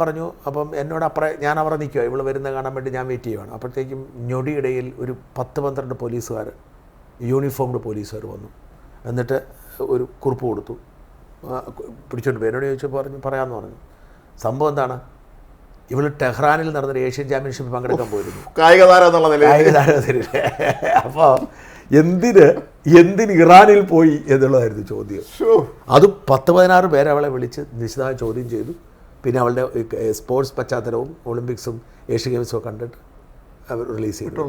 പറഞ്ഞു. അപ്പം എന്നോട് ഞാൻ അവിടെ നിൽക്കുക, ഇവൾ വരുന്ന കാണാൻ വേണ്ടി ഞാൻ വെയിറ്റ് ചെയ്യുവാണ്. അപ്പോഴത്തേക്കും ഞൊടിയിടയിൽ ഒരു 10-12 പോലീസുകാർ, യൂണിഫോംഡ് പോലീസുകാർ വന്നു. എന്നിട്ട് ഒരു കുറിപ്പ് കൊടുത്തു, പിടിച്ചോണ്ട് പോയി. എന്നോട് ചോദിച്ചു പറയാമെന്ന് പറഞ്ഞു. സംഭവം എന്താണ്? ഇവൾ ടെഹ്റാനിൽ നടന്നൊരു ഏഷ്യൻ ചാമ്പ്യൻഷിപ്പിൽ പങ്കെടുക്കാൻ പോയിരുന്നു, കായിക താരത്തിൽ. അപ്പോൾ എന്തിന് ഇറാനിൽ പോയി എന്നുള്ളതായിരുന്നു ചോദ്യം. അത് 10-16 പേരെ അവളെ വിളിച്ച് നിശിതമായി ചോദ്യം ചെയ്തു. പിന്നെ അവളുടെ സ്പോർട്സ് പശ്ചാത്തലവും ഒളിമ്പിക്സും ഏഷ്യൻ ഗെയിംസും ഒക്കെ കണ്ടിട്ട് അവർ റിലീസ് ചെയ്തു.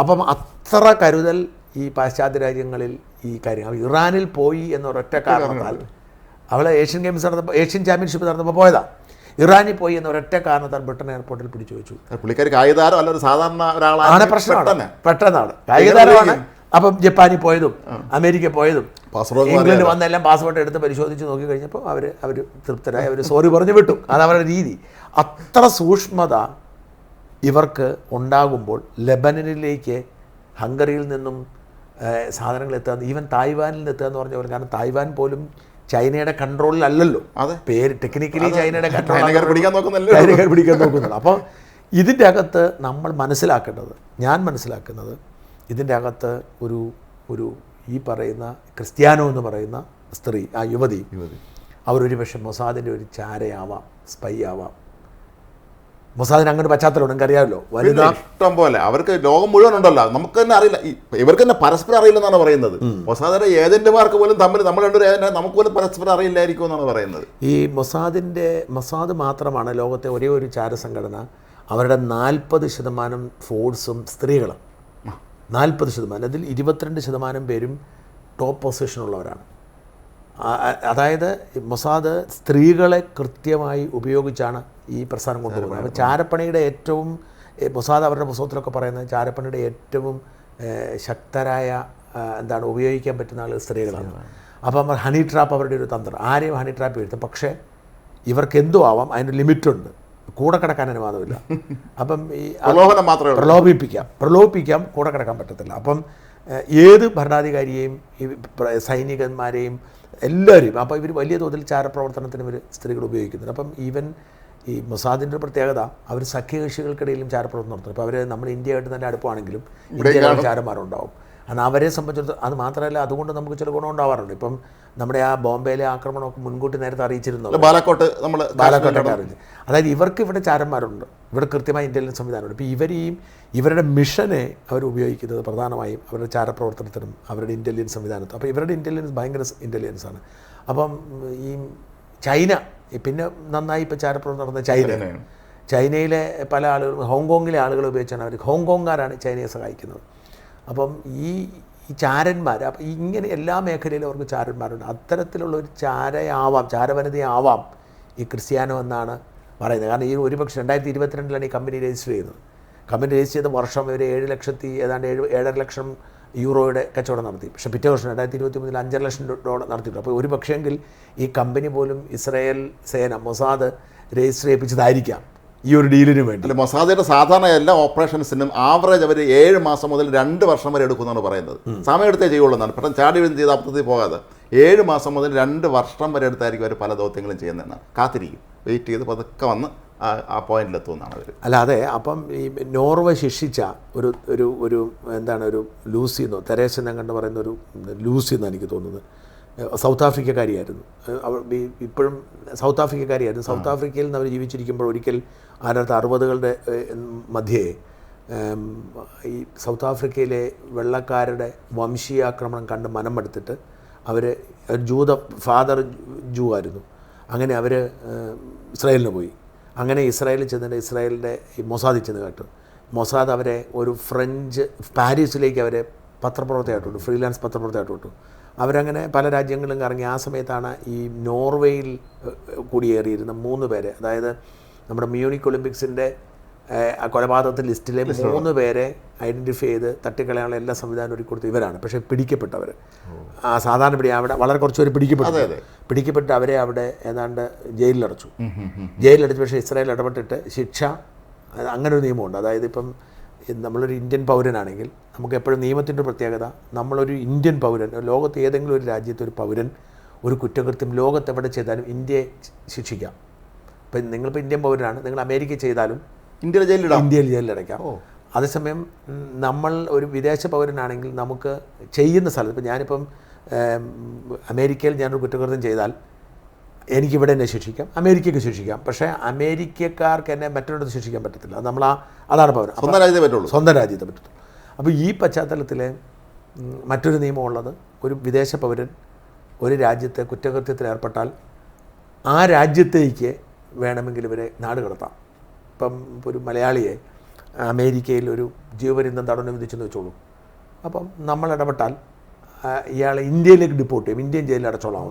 അപ്പം അത്ര കരുതൽ ഈ പാശ്ചാത്യ രാജ്യങ്ങളിൽ ഈ കാര്യം. ഇറാനിൽ പോയി എന്നൊരൊറ്റ കാരണത്താൽ അവളെ ഏഷ്യൻ ഗെയിംസ് നടന്നപ്പോൾ, ഏഷ്യൻ ചാമ്പ്യൻഷിപ്പ് നടന്നപ്പോൾ പോയതാ. ഇറാനിൽ പോയി എന്നൊരൊറ്റ കാരണത്താൽ ബ്രിട്ടൻ എയർപോർട്ടിൽ പിടിച്ചു വെച്ചു. പുള്ളിക്കാരി കായികതാരം അല്ല, ഒരു സാധാരണ ഒരാളാണ്. പ്രശ്നമാണ്, പെട്ടെന്നാണ് കായികതാരമാണ്. അപ്പം ജപ്പാനിൽ പോയതും അമേരിക്ക പോയതും ഇംഗ്ലണ്ട് വന്നെല്ലാം പാസ്പോർട്ട് എടുത്ത് പരിശോധിച്ച് നോക്കി കഴിഞ്ഞപ്പോൾ അവർ തൃപ്തരായി, അവർ സോറി പറഞ്ഞു വിട്ടു. അതവരുടെ രീതി. അത്ര സൂക്ഷ്മത ഇവർക്ക് ഉണ്ടാകുമ്പോൾ ലബനനിലേക്ക് ഹംഗറിയിൽ നിന്നും സാധനങ്ങൾ എത്തുക, ഈവൻ തായ്വാനിൽ നിന്ന് എത്തുക എന്ന് പറഞ്ഞവർ, കാരണം തായ്വാൻ പോലും ചൈനയുടെ കൺട്രോളിലല്ലല്ലോ. പേര് ടെക്നിക്കലി ചൈനയുടെ കൺട്രോൾ പിടിക്കാൻ നോക്കുന്നുള്ളൂ. അപ്പോൾ ഇതിൻ്റെ അകത്ത് നമ്മൾ ഞാൻ മനസ്സിലാക്കുന്നത് ഇതിൻ്റെ അകത്ത് ഒരു ഈ പറയുന്ന ക്രിസ്ത്യാനോ എന്ന് പറയുന്ന സ്ത്രീ, ആ യുവതി അവരൊരു പക്ഷേ മൊസാദിൻ്റെ ഒരു ചാരയാവാം, സ്പൈ ആവാം. മൊസാദിന് അങ്ങനെ പശ്ചാത്തലം നമുക്കറിയാമല്ലോ, വലുതാ ഇഷ്ടം പോലെ. അവർക്ക് ലോകം മുഴുവൻ ഉണ്ടല്ലോ, നമുക്ക് തന്നെ അറിയില്ല, ഇവർക്ക് തന്നെ പരസ്പരം അറിയില്ലെന്നാണ് പറയുന്നത്. മൊസാദിന്റെ ഏജന്റുമാർക്ക് പോലും തമ്മിൽ നമ്മൾ രണ്ടൊരു ഏജന്റ് നമുക്ക് പോലും പരസ്പരം അറിയില്ലായിരിക്കും എന്നാണ് പറയുന്നത്. ഈ മൊസാദ് മാത്രമാണ് ലോകത്തെ ഒരേ ഒരു ചാരസംഘടന. അവരുടെ 40% ഫോഴ്സും സ്ത്രീകളും, 40%. അതിൽ 22% പേരും ടോപ്പ് പൊസിഷനുള്ളവരാണ്. അതായത് മൊസാദ് സ്ത്രീകളെ കൃത്യമായി ഉപയോഗിച്ചാണ് ഈ പ്രസ്ഥാനം കൊണ്ടുപോകുന്നത്. അപ്പോൾ ചാരപ്പണിയുടെ ഏറ്റവും, മൊസാദ് അവരുടെ പുസ്തകത്തിലൊക്കെ പറയുന്നത് ചാരപ്പണിയുടെ ഏറ്റവും ശക്തരായ ഉപയോഗിക്കാൻ പറ്റുന്ന ആളുകൾ സ്ത്രീകളാണ്. അപ്പം ഹണി ട്രാപ്പ് അവരുടെ ഒരു തന്ത്രം, ആരെയും ഹണി ട്രാപ്പ് വീഴ്ത്തും. പക്ഷേ ഇവർക്ക് എന്തോ ആവാം, അതിൻ്റെ ലിമിറ്റുണ്ട്, കൂടെ കിടക്കാൻ അനുവാദമില്ല. അപ്പം ഈ പ്രലോഭിപ്പിക്കാം, കൂടെ കിടക്കാൻ പറ്റത്തില്ല. അപ്പം ഏത് ഭരണാധികാരിയെയും ഈ സൈനികന്മാരെയും എല്ലാവരെയും, അപ്പോൾ ഇവർ വലിയ തോതിൽ ചാരപ്രവർത്തനത്തിന് ഇവർ സ്ത്രീകൾ ഉപയോഗിക്കുന്നുണ്ട്. അപ്പം ഈവൻ ഈ മൊസാദിൻ്റെ പ്രത്യേകത, അവർ സഖ്യകക്ഷികൾക്കിടയിലും ചാരപ്രവർത്തനം നടത്തുന്നു. അപ്പോൾ അവർ നമ്മൾ ഇന്ത്യയായിട്ട് തന്നെ അടുപ്പാണെങ്കിലും ഇന്ത്യയിലും ചാരന്മാരുണ്ടാവും. കാരണം അവരെ സംബന്ധിച്ചിടത്തോളം അത് മാത്രമല്ല, അതുകൊണ്ട് നമുക്ക് ചില ഗുണം ഉണ്ടാവാറുണ്ട്. ഇപ്പം നമ്മുടെ ആ ബോംബെയിലെ ആക്രമണമൊക്കെ മുൻകൂട്ടി നേരത്തെ അറിയിച്ചിരുന്നു, ബാലാക്കോട്ട് അറിയിച്ചു. അതായത് ഇവർക്ക് ഇവിടെ ചാരന്മാരുണ്ട്, ഇവിടെ കൃത്യമായ ഇൻ്റലിജൻസ് സംവിധാനമുണ്ട്. ഇപ്പോൾ ഇവരുടെ മിഷനെ അവർ ഉപയോഗിക്കുന്നത് പ്രധാനമായും അവരുടെ ചാരപ്രവർത്തനത്തിനും അവരുടെ ഇൻ്റലിജൻസ് സംവിധാനത്തിനും. അപ്പോൾ ഇവരുടെ ഇൻ്റലിജൻസ് ഭയങ്കര ഇൻ്റലിജൻസാണ്. അപ്പം ഈ ചൈന പിന്നെ നന്നായി ഇപ്പോൾ ചാരപ്രവർത്തനം നടന്ന ചൈനയിലെ പല ആളുകളും, ഹോങ്കോങ്ങിലെ ആളുകൾ ഉപയോഗിച്ചാണ് അവർ, ഹോങ്കോങ്ങുകാരാണ് ചൈനയെ സഹായിക്കുന്നത്. അപ്പം ഈ ചാരന്മാർ, അപ്പം ഇങ്ങനെ എല്ലാ മേഖലയിലും അവർക്ക് ചാരന്മാരുണ്ട്. അത്തരത്തിലുള്ളൊരു ചാരവനിതയാവാം ഈ ക്രിസ്ത്യാനോ എന്നാണ് പറയുന്നത്. കാരണം ഈ ഒരുപക്ഷെ 2022 ഈ കമ്പനി രജിസ്റ്റർ ചെയ്യുന്നത്. കമ്പനി രജിസ്റ്റർ ചെയ്ത വർഷം ഇവർ 7 ലക്ഷം യൂറോയുടെ കച്ചവടം നടത്തി. പക്ഷേ പിറ്റേ വർഷം 2023 $5 ലക്ഷം നടത്തിയിട്ടു. അപ്പോൾ ഒരു പക്ഷേങ്കിൽ ഈ കമ്പനി പോലും ഇസ്രായേൽ സേന മൊസാദ് രജിസ്റ്റർ ചെയ്യിപ്പിച്ചതായിരിക്കാം ഈ ഒരു ഡീലിന് വേണ്ടി. അല്ല, മൊസാദിന്റെ സാധാരണ എല്ലാ ഓപ്പറേഷൻസിനും ആവറേജ് അവർ 7 മാസം മുതൽ 2 വർഷം വരെ എടുക്കുമെന്നാണ് പറയുന്നത്. സമയം എടുത്തേ ചെയ്യുള്ളൂ, പെട്ടെന്ന് ചാടി വീഴും ചെയ്ത് അപ്പുറത്തേക്ക് പോകാതെ 7 മാസം മുതൽ 2 വർഷം വരെ എടുത്തായിരിക്കും അവർ പല ദൗത്യങ്ങളും ചെയ്യുന്നതെന്നാണ്. കാത്തിരിക്കും, വെയിറ്റ് ചെയ്ത് പതുക്കെ വന്ന് ആ പോയിന്റിലെത്തുമെന്നാണ് അവർ. അല്ലാതെ അപ്പം ഈ നോർവേ ശിക്ഷിച്ച ഒരു ഒരു ഒരു എന്താണ് ഒരു ലൂസി എന്നോ തെരേസ എന്ന് കണ്ട് പറയുന്ന ഒരു ലൂസി എന്നാണ് എനിക്ക് തോന്നുന്നത്. സൗത്ത് ആഫ്രിക്കക്കാരിയായിരുന്നു. ഇപ്പോഴും സൗത്ത് ആഫ്രിക്കക്കാരിയായിരുന്നു. സൗത്ത് ആഫ്രിക്കയിൽ നിന്ന് അവർ ജീവിച്ചിരിക്കുമ്പോൾ ഒരിക്കൽ 1960കളുടെ മധ്യേ ഈ സൗത്ത് ആഫ്രിക്കയിലെ വെള്ളക്കാരുടെ വംശീയാക്രമണം കണ്ട് മനമെടുത്തിട്ട് അവർ ഫാദർ ജൂ ആയിരുന്നു. അങ്ങനെ അവർ ഇസ്രായേലിന് പോയി. അങ്ങനെ ഇസ്രായേലിൽ ചെന്നിട്ട് ഇസ്രായേലിൻ്റെ ഈ മൊസാദിൽ ചെന്ന് കേട്ടു. മൊസാദ് അവരെ ഒരു ഫ്രഞ്ച് പാരീസിലേക്ക് അവരെ പത്രപ്രവർത്തകമായിട്ട് വിട്ടു, ഫ്രീലാൻസ് പത്രപ്രവർത്തകമായിട്ട് വിട്ടു. അവരങ്ങനെ പല രാജ്യങ്ങളിലും കറങ്ങി. ആ സമയത്താണ് ഈ നോർവേയിൽ കുടിയേറിയിരുന്ന 3 പേരെ, അതായത് നമ്മുടെ മ്യൂണിക് ഒളിമ്പിക്സിൻ്റെ കൊലപാതകത്തിൽ ലിസ്റ്റിലെ 3 പേരെ ഐഡൻറ്റിഫൈ ചെയ്ത് തട്ടിക്കളയാനുള്ള എല്ലാ സംവിധാനം ഒരുക്കി കൊടുത്ത് ഇവരാണ്. പക്ഷേ പിടിക്കപ്പെട്ടവർ സാധാരണ അവിടെ വളരെ കുറച്ച് പേര് പിടിക്കപ്പെട്ട് അവരെ അവിടെ ഏതാണ്ട് ജയിലിലടച്ചു. പക്ഷേ ഇസ്രായേൽ ഇടപെട്ടിട്ട് ശിക്ഷ, അങ്ങനെ ഒരു നിയമമുണ്ട്. അതായത് ഇപ്പം നമ്മളൊരു ഇന്ത്യൻ പൗരനാണെങ്കിൽ നമുക്ക് എപ്പോഴും നിയമത്തിൻ്റെ പ്രത്യേകത, നമ്മളൊരു ഇന്ത്യൻ പൗരൻ, ലോകത്ത് ഏതെങ്കിലും ഒരു രാജ്യത്തെ ഒരു പൗരൻ ഒരു കുറ്റകൃത്യം ലോകത്തെവിടെ ചെയ്താലും ഇന്ത്യയെ ശിക്ഷിക്കാം. ഇപ്പം നിങ്ങളിപ്പോൾ ഇന്ത്യൻ പൗരനാണ്, നിങ്ങൾ അമേരിക്ക ചെയ്താലും ഇന്ത്യയിൽ ജയിലിലടയ്ക്കാം. അതേസമയം നമ്മൾ ഒരു വിദേശ പൗരനാണെങ്കിൽ നമുക്ക് ചെയ്യുന്ന സ്ഥലത്ത്, ഇപ്പം ഞാനിപ്പം അമേരിക്കയിൽ ഞാനൊരു കുറ്റകൃത്യം ചെയ്താൽ എനിക്കിവിടെ എന്നെ ശിക്ഷിക്കാം, അമേരിക്കയ്ക്ക് ശിക്ഷിക്കാം. പക്ഷേ അമേരിക്കക്കാർക്ക് എന്നെ മറ്റൊരിടത്ത് ശിക്ഷിക്കാൻ പറ്റത്തില്ല. അത് അതാണ് പൗരൻ, സ്വന്തം രാജ്യത്തെ പറ്റത്തുള്ളൂ. അപ്പോൾ ഈ പശ്ചാത്തലത്തിൽ മറ്റൊരു നിയമമുള്ളത്, ഒരു വിദേശ പൗരൻ ഒരു രാജ്യത്തെ കുറ്റകൃത്യത്തിൽ ഏർപ്പെട്ടാൽ ആ രാജ്യത്തേക്ക് വേണമെങ്കിൽ ഇവരെ നാട് കടത്താം. ഇപ്പം ഒരു മലയാളിയെ അമേരിക്കയിൽ ഒരു ജീവപര്യന്തം തടവിന് വിധിച്ചെന്ന് വെച്ചോളൂ. അപ്പം നമ്മൾ ഇടപെട്ടാൽ ഇയാളെ ഇന്ത്യയിലേക്ക് ഡിപ്പോർട്ട് ചെയ്യും, ഇന്ത്യൻ ജയിലിൽ അടച്ചോളാം.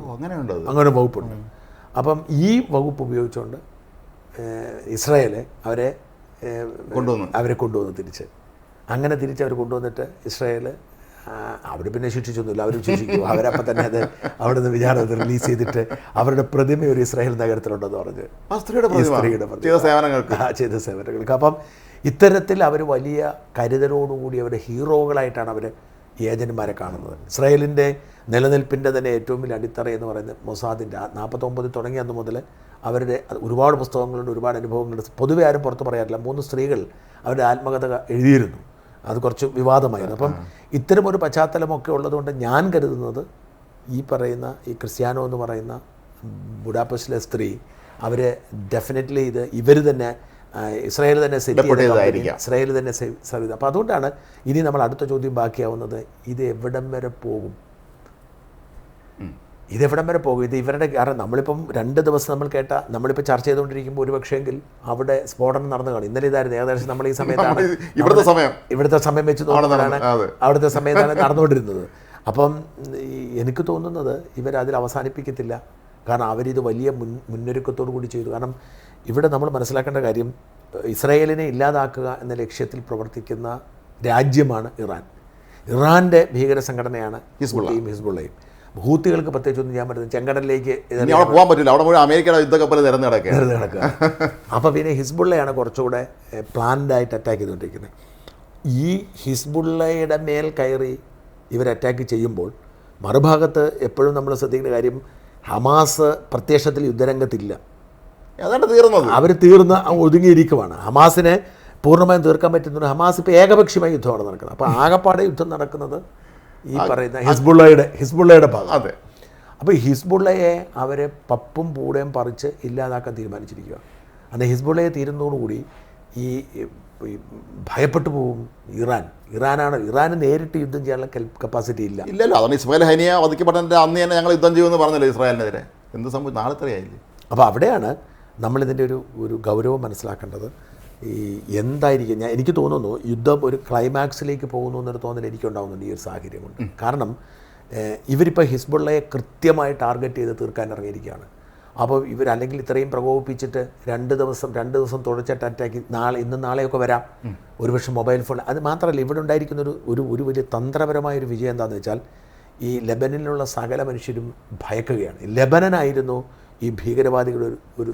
അങ്ങനെ വകുപ്പുണ്ട്. അപ്പം ഈ വകുപ്പ് ഉപയോഗിച്ചുകൊണ്ട് ഇസ്രായേൽ അവരെ കൊണ്ടുവന്നു തിരിച്ച്. അങ്ങനെ അവർ കൊണ്ടുവന്നിട്ട് ഇസ്രായേൽ അവർ പിന്നെ ശിക്ഷിച്ചൊന്നുമില്ല, അവർ ശിക്ഷിക്കും. അവരപ്പം തന്നെ അത് അവിടെ നിന്ന് വിചാരണ റിലീസ് ചെയ്തിട്ട് അവരുടെ പ്രതിമ ഒരു ഇസ്രായേൽ നഗരത്തിലുണ്ടെന്ന് പറഞ്ഞ് ചെയ്ത സേവനങ്ങൾക്ക്. അപ്പം ഇത്തരത്തിൽ അവർ വലിയ കരുതലോടുകൂടി അവരുടെ ഹീറോകളായിട്ടാണ് അവർ ഏജന്റുമാരെ കാണുന്നത്. ഇസ്രായേലിൻ്റെ നിലനിൽപ്പിൻ്റെ തന്നെ ഏറ്റവും വലിയ അടിത്തറ എന്ന് പറയുന്നത് മൊസാദിൻ്റെ 49 തുടങ്ങിയ അന്ന് മുതൽ അവരുടെ ഒരുപാട് പുസ്തകങ്ങളുണ്ട്, ഒരുപാട് അനുഭവങ്ങളുണ്ട്. പൊതുവെ ആരും പുറത്ത് പറയാറില്ല. 3 സ്ത്രീകൾ അവരുടെ ആത്മകഥ എഴുതിയിരുന്നു. അത് കുറച്ച് വിവാദമായിരുന്നു. അപ്പം ഇത്തരമൊരു പശ്ചാത്തലമൊക്കെ ഉള്ളതുകൊണ്ട് ഞാൻ കരുതുന്നത് ഈ പറയുന്ന ഈ ക്രിസ്ത്യാനോ എന്ന് പറയുന്ന ബുഡാപെസ്റ്റിലെ സ്ത്രീ അവർ ഡെഫിനറ്റ്ലി ഇവർ തന്നെ ഇസ്രായേൽ തന്നെ സെറ്റ് ചെയ്തതായിരിക്കും, ഇസ്രായേൽ തന്നെ സെർവ് ചെയ്ത്. അപ്പോൾ അതുകൊണ്ടാണ് ഇനി നമ്മൾ അടുത്ത ചോദ്യം ബാക്കിയാവുന്നത്, ഇത് എവിടം വരെ പോകും, ഇതെവിടം വരെ പോകും, ഇത് ഇവരുടെ. കാരണം നമ്മളിപ്പം 2 ദിവസം നമ്മളിപ്പോൾ ചർച്ച ചെയ്തുകൊണ്ടിരിക്കുമ്പോൾ ഒരു പക്ഷേങ്കിൽ അവിടെ സ്ഫോടനം നടന്നു കാണും. ഇന്നലെ ഇതായിരുന്നു ഏകദേശം നമ്മൾ ഈ സമയത്താണ് ഇവിടുത്തെ സമയം വെച്ച് നോക്കുന്നതാണ് അവിടുത്തെ സമയത്താണ് നടന്നുകൊണ്ടിരുന്നത്. അപ്പം എനിക്ക് തോന്നുന്നത് ഇവരതിൽ അവസാനിപ്പിക്കത്തില്ല. കാരണം അവരിത് വലിയ മുന്നൊരുക്കത്തോടു കൂടി ചെയ്തു. കാരണം ഇവിടെ നമ്മൾ മനസ്സിലാക്കേണ്ട കാര്യം, ഇസ്രായേലിനെ ഇല്ലാതാക്കുക എന്ന ലക്ഷ്യത്തിൽ പ്രവർത്തിക്കുന്ന രാജ്യമാണ് ഇറാൻ. ഇറാൻ്റെ ഭീകര സംഘടനയാണ് ഹിസ്ബുള്ളയും. ഹൂത്തികൾക്ക് പ്രത്യേകിച്ചൊന്നും ചെയ്യാൻ പറ്റുന്നത് ചെങ്കടലിലേക്ക് പോകാൻ പറ്റില്ല, അവിടെ അമേരിക്കയുടെ യുദ്ധക്കപ്പൽ നിരന്ന് കിടക്കുക. അപ്പോൾ പിന്നെ ഹിസ്ബുള്ളയാണ് കുറച്ചുകൂടെ പ്ലാൻഡായിട്ട് അറ്റാക്ക് ചെയ്തുകൊണ്ടിരിക്കുന്നത്. ഈ ഹിസ്ബുള്ളയുടെ മേൽ കയറി ഇവർ അറ്റാക്ക് ചെയ്യുമ്പോൾ മറുഭാഗത്ത് എപ്പോഴും നമ്മൾ ശ്രദ്ധിക്കുന്ന കാര്യം, ഹമാസ് പ്രത്യക്ഷത്തിൽ യുദ്ധരംഗത്തില്ല, അവർ തീർന്ന് ഒതുങ്ങിയിരിക്കുവാണ്. ഹമാസിനെ പൂർണ്ണമായും തീർക്കാൻ പറ്റുന്നത് ഹമാസ് ഇപ്പോൾ ഏകപക്ഷീയമായ യുദ്ധമാണ് നടക്കുന്നത്. അപ്പോൾ ആകപ്പാടെ യുദ്ധം നടക്കുന്നത് ഈ പറയുന്ന ഹിസ്ബുള്ളയുടെ ഭാഗം. അതെ. അപ്പോൾ ഹിസ്ബുള്ളയെ അവരെ പപ്പും പൂടയും പറിച്ച് ഇല്ലാതാക്കാൻ തീരുമാനിച്ചിരിക്കുക. അന്ന് ഹിസ്ബുള്ളയെ തീരുന്നതോടുകൂടി ഈ ഭയപ്പെട്ടു പോകും ഇറാന് നേരിട്ട് യുദ്ധം ചെയ്യാനുള്ള കപ്പാസിറ്റി ഇല്ലല്ലോ. അതാണ് ഇസ്മായിൽ ഹനിയ വധിക്കപ്പെട്ടതിൻ്റെ അന്ന് തന്നെ ഞങ്ങൾ യുദ്ധം ചെയ്യുമെന്ന് പറഞ്ഞല്ലോ ഇസ്രായേലിനെതിരെ. എന്ത് സംഭവിച്ചു നാളെ അറിയായില്ലേ. അപ്പോൾ അവിടെയാണ് നമ്മളിതിൻ്റെ ഒരു ഗൗരവം മനസ്സിലാക്കേണ്ടത്. ഈ എന്തായിരിക്കും, എനിക്ക് തോന്നുന്നു യുദ്ധം ഒരു ക്ലൈമാക്സിലേക്ക് പോകുന്നു എന്നൊരു തോന്നൽ എനിക്കുണ്ടാകുന്നുണ്ട് ഈ ഒരു സാഹചര്യം കൊണ്ട്. കാരണം ഇവരിപ്പോൾ ഹിസ്ബുള്ളയെ കൃത്യമായി ടാർഗറ്റ് ചെയ്ത് തീർക്കാൻ ഇറങ്ങിയിരിക്കുകയാണ്. അപ്പോൾ അല്ലെങ്കിൽ ഇത്രയും പ്രകോപിപ്പിച്ചിട്ട് രണ്ട് ദിവസം തുടർച്ചയായിട്ട് അറ്റാക്ക് ഇന്നും നാളെയൊക്കെ വരാം. ഒരുപക്ഷെ മൊബൈൽ ഫോൺ. അത് മാത്രമല്ല, ഇവിടെ ഉണ്ടായിരിക്കുന്ന ഒരു വലിയ തന്ത്രപരമായൊരു വിജയം എന്താണെന്ന് വെച്ചാൽ ഈ ലെബനനിലുള്ള സകല മനുഷ്യരും ഭയക്കുകയാണ്. ലെബനനായിരുന്നു ഈ ഭീകരവാദികളുടെ ഒരു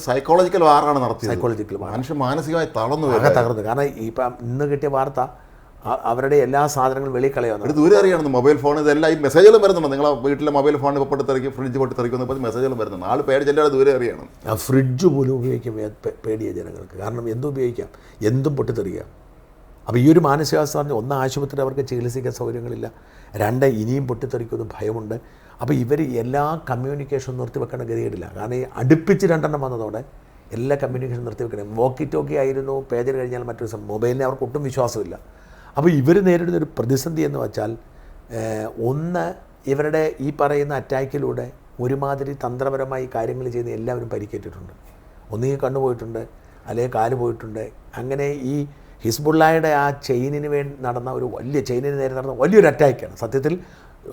സൈക്കോളജിക്കൽ വാറാണ് നടത്തിയത്. സൈക്കോളജിക്കൽ വാർ. മനുഷ്യൻ മാനസികമായി തളർന്നു തകർന്നു. കാരണം ഇപ്പം ഇന്ന് കിട്ടിയ വാർത്ത അവരുടെ എല്ലാ സാധനങ്ങളും വെളിയിൽ കളയാവുന്നത്. ഒരു ദൂരെ അറിയണം മൊബൈൽ ഫോൺ. ഇതെല്ലാം ഈ മെസ്സേജുകളും വരുന്നുണ്ട്. നിങ്ങളെ വീട്ടിലെ മൊബൈൽ ഫോൺ ഇപ്പോൾ പൊട്ടിത്തെറിക്കും, ഫ്രിഡ്ജ് പൊട്ടിത്തെറിക്കുന്ന ഇപ്പോൾ മെസ്സേജുകളും വരുന്നുണ്ട്. ആൾ പേടിച്ചെല്ലാം ദൂരെ അറിയണം. ആ ഫ്രിഡ്ജ് പോലും ഉപയോഗിക്കും പേടിയ ജനങ്ങൾക്ക്. കാരണം എന്തും ഉപയോഗിക്കാം, എന്തും പൊട്ടിത്തെറിക്കാം. അപ്പോൾ ഈ ഒരു മാനസികാവസ്ഥ പറഞ്ഞാൽ, ഒന്ന് ആശുപത്രി അവർക്ക് ചികിത്സിക്കാൻ സൗകര്യങ്ങളില്ല, രണ്ട് ഇനിയും പൊട്ടിത്തെറിക്കുന്ന ഭയമുണ്ട്. അപ്പോൾ ഇവർ എല്ലാ കമ്മ്യൂണിക്കേഷനും നിർത്തിവെക്കേണ്ട ഗതികേടില്ല. കാരണം ഈ അടുപ്പിച്ച് 2 വന്നതോടെ എല്ലാ കമ്മ്യൂണിക്കേഷൻ നിർത്തിവെക്കണം. വോക്കി ടോക്കി ആയിരുന്നു, പേജർ കഴിഞ്ഞാൽ മറ്റൊരു മൊബൈലിനെ അവർക്ക് ഒട്ടും വിശ്വാസമില്ല. അപ്പോൾ ഇവർ നേരിടുന്നൊരു പ്രതിസന്ധി എന്ന് വെച്ചാൽ, ഒന്ന് ഇവരുടെ ഈ പറയുന്ന അറ്റാക്കിലൂടെ ഒരുമാതിരി തന്ത്രപരമായി കാര്യങ്ങൾ ചെയ്ത് എല്ലാവരും പരിക്കേറ്റിട്ടുണ്ട്. ഒന്നുകിൽ കണ്ണു പോയിട്ടുണ്ട്, അല്ലെങ്കിൽ കാല് പോയിട്ടുണ്ട്. അങ്ങനെ ഈ ഹിസ്ബുള്ളയുടെ ആ ചെയിനിന് വേണ്ടി നടന്ന ഒരു ചെയിനിന് നേരെ നടന്ന വലിയൊരു അറ്റാക്കാണ്. സത്യത്തിൽ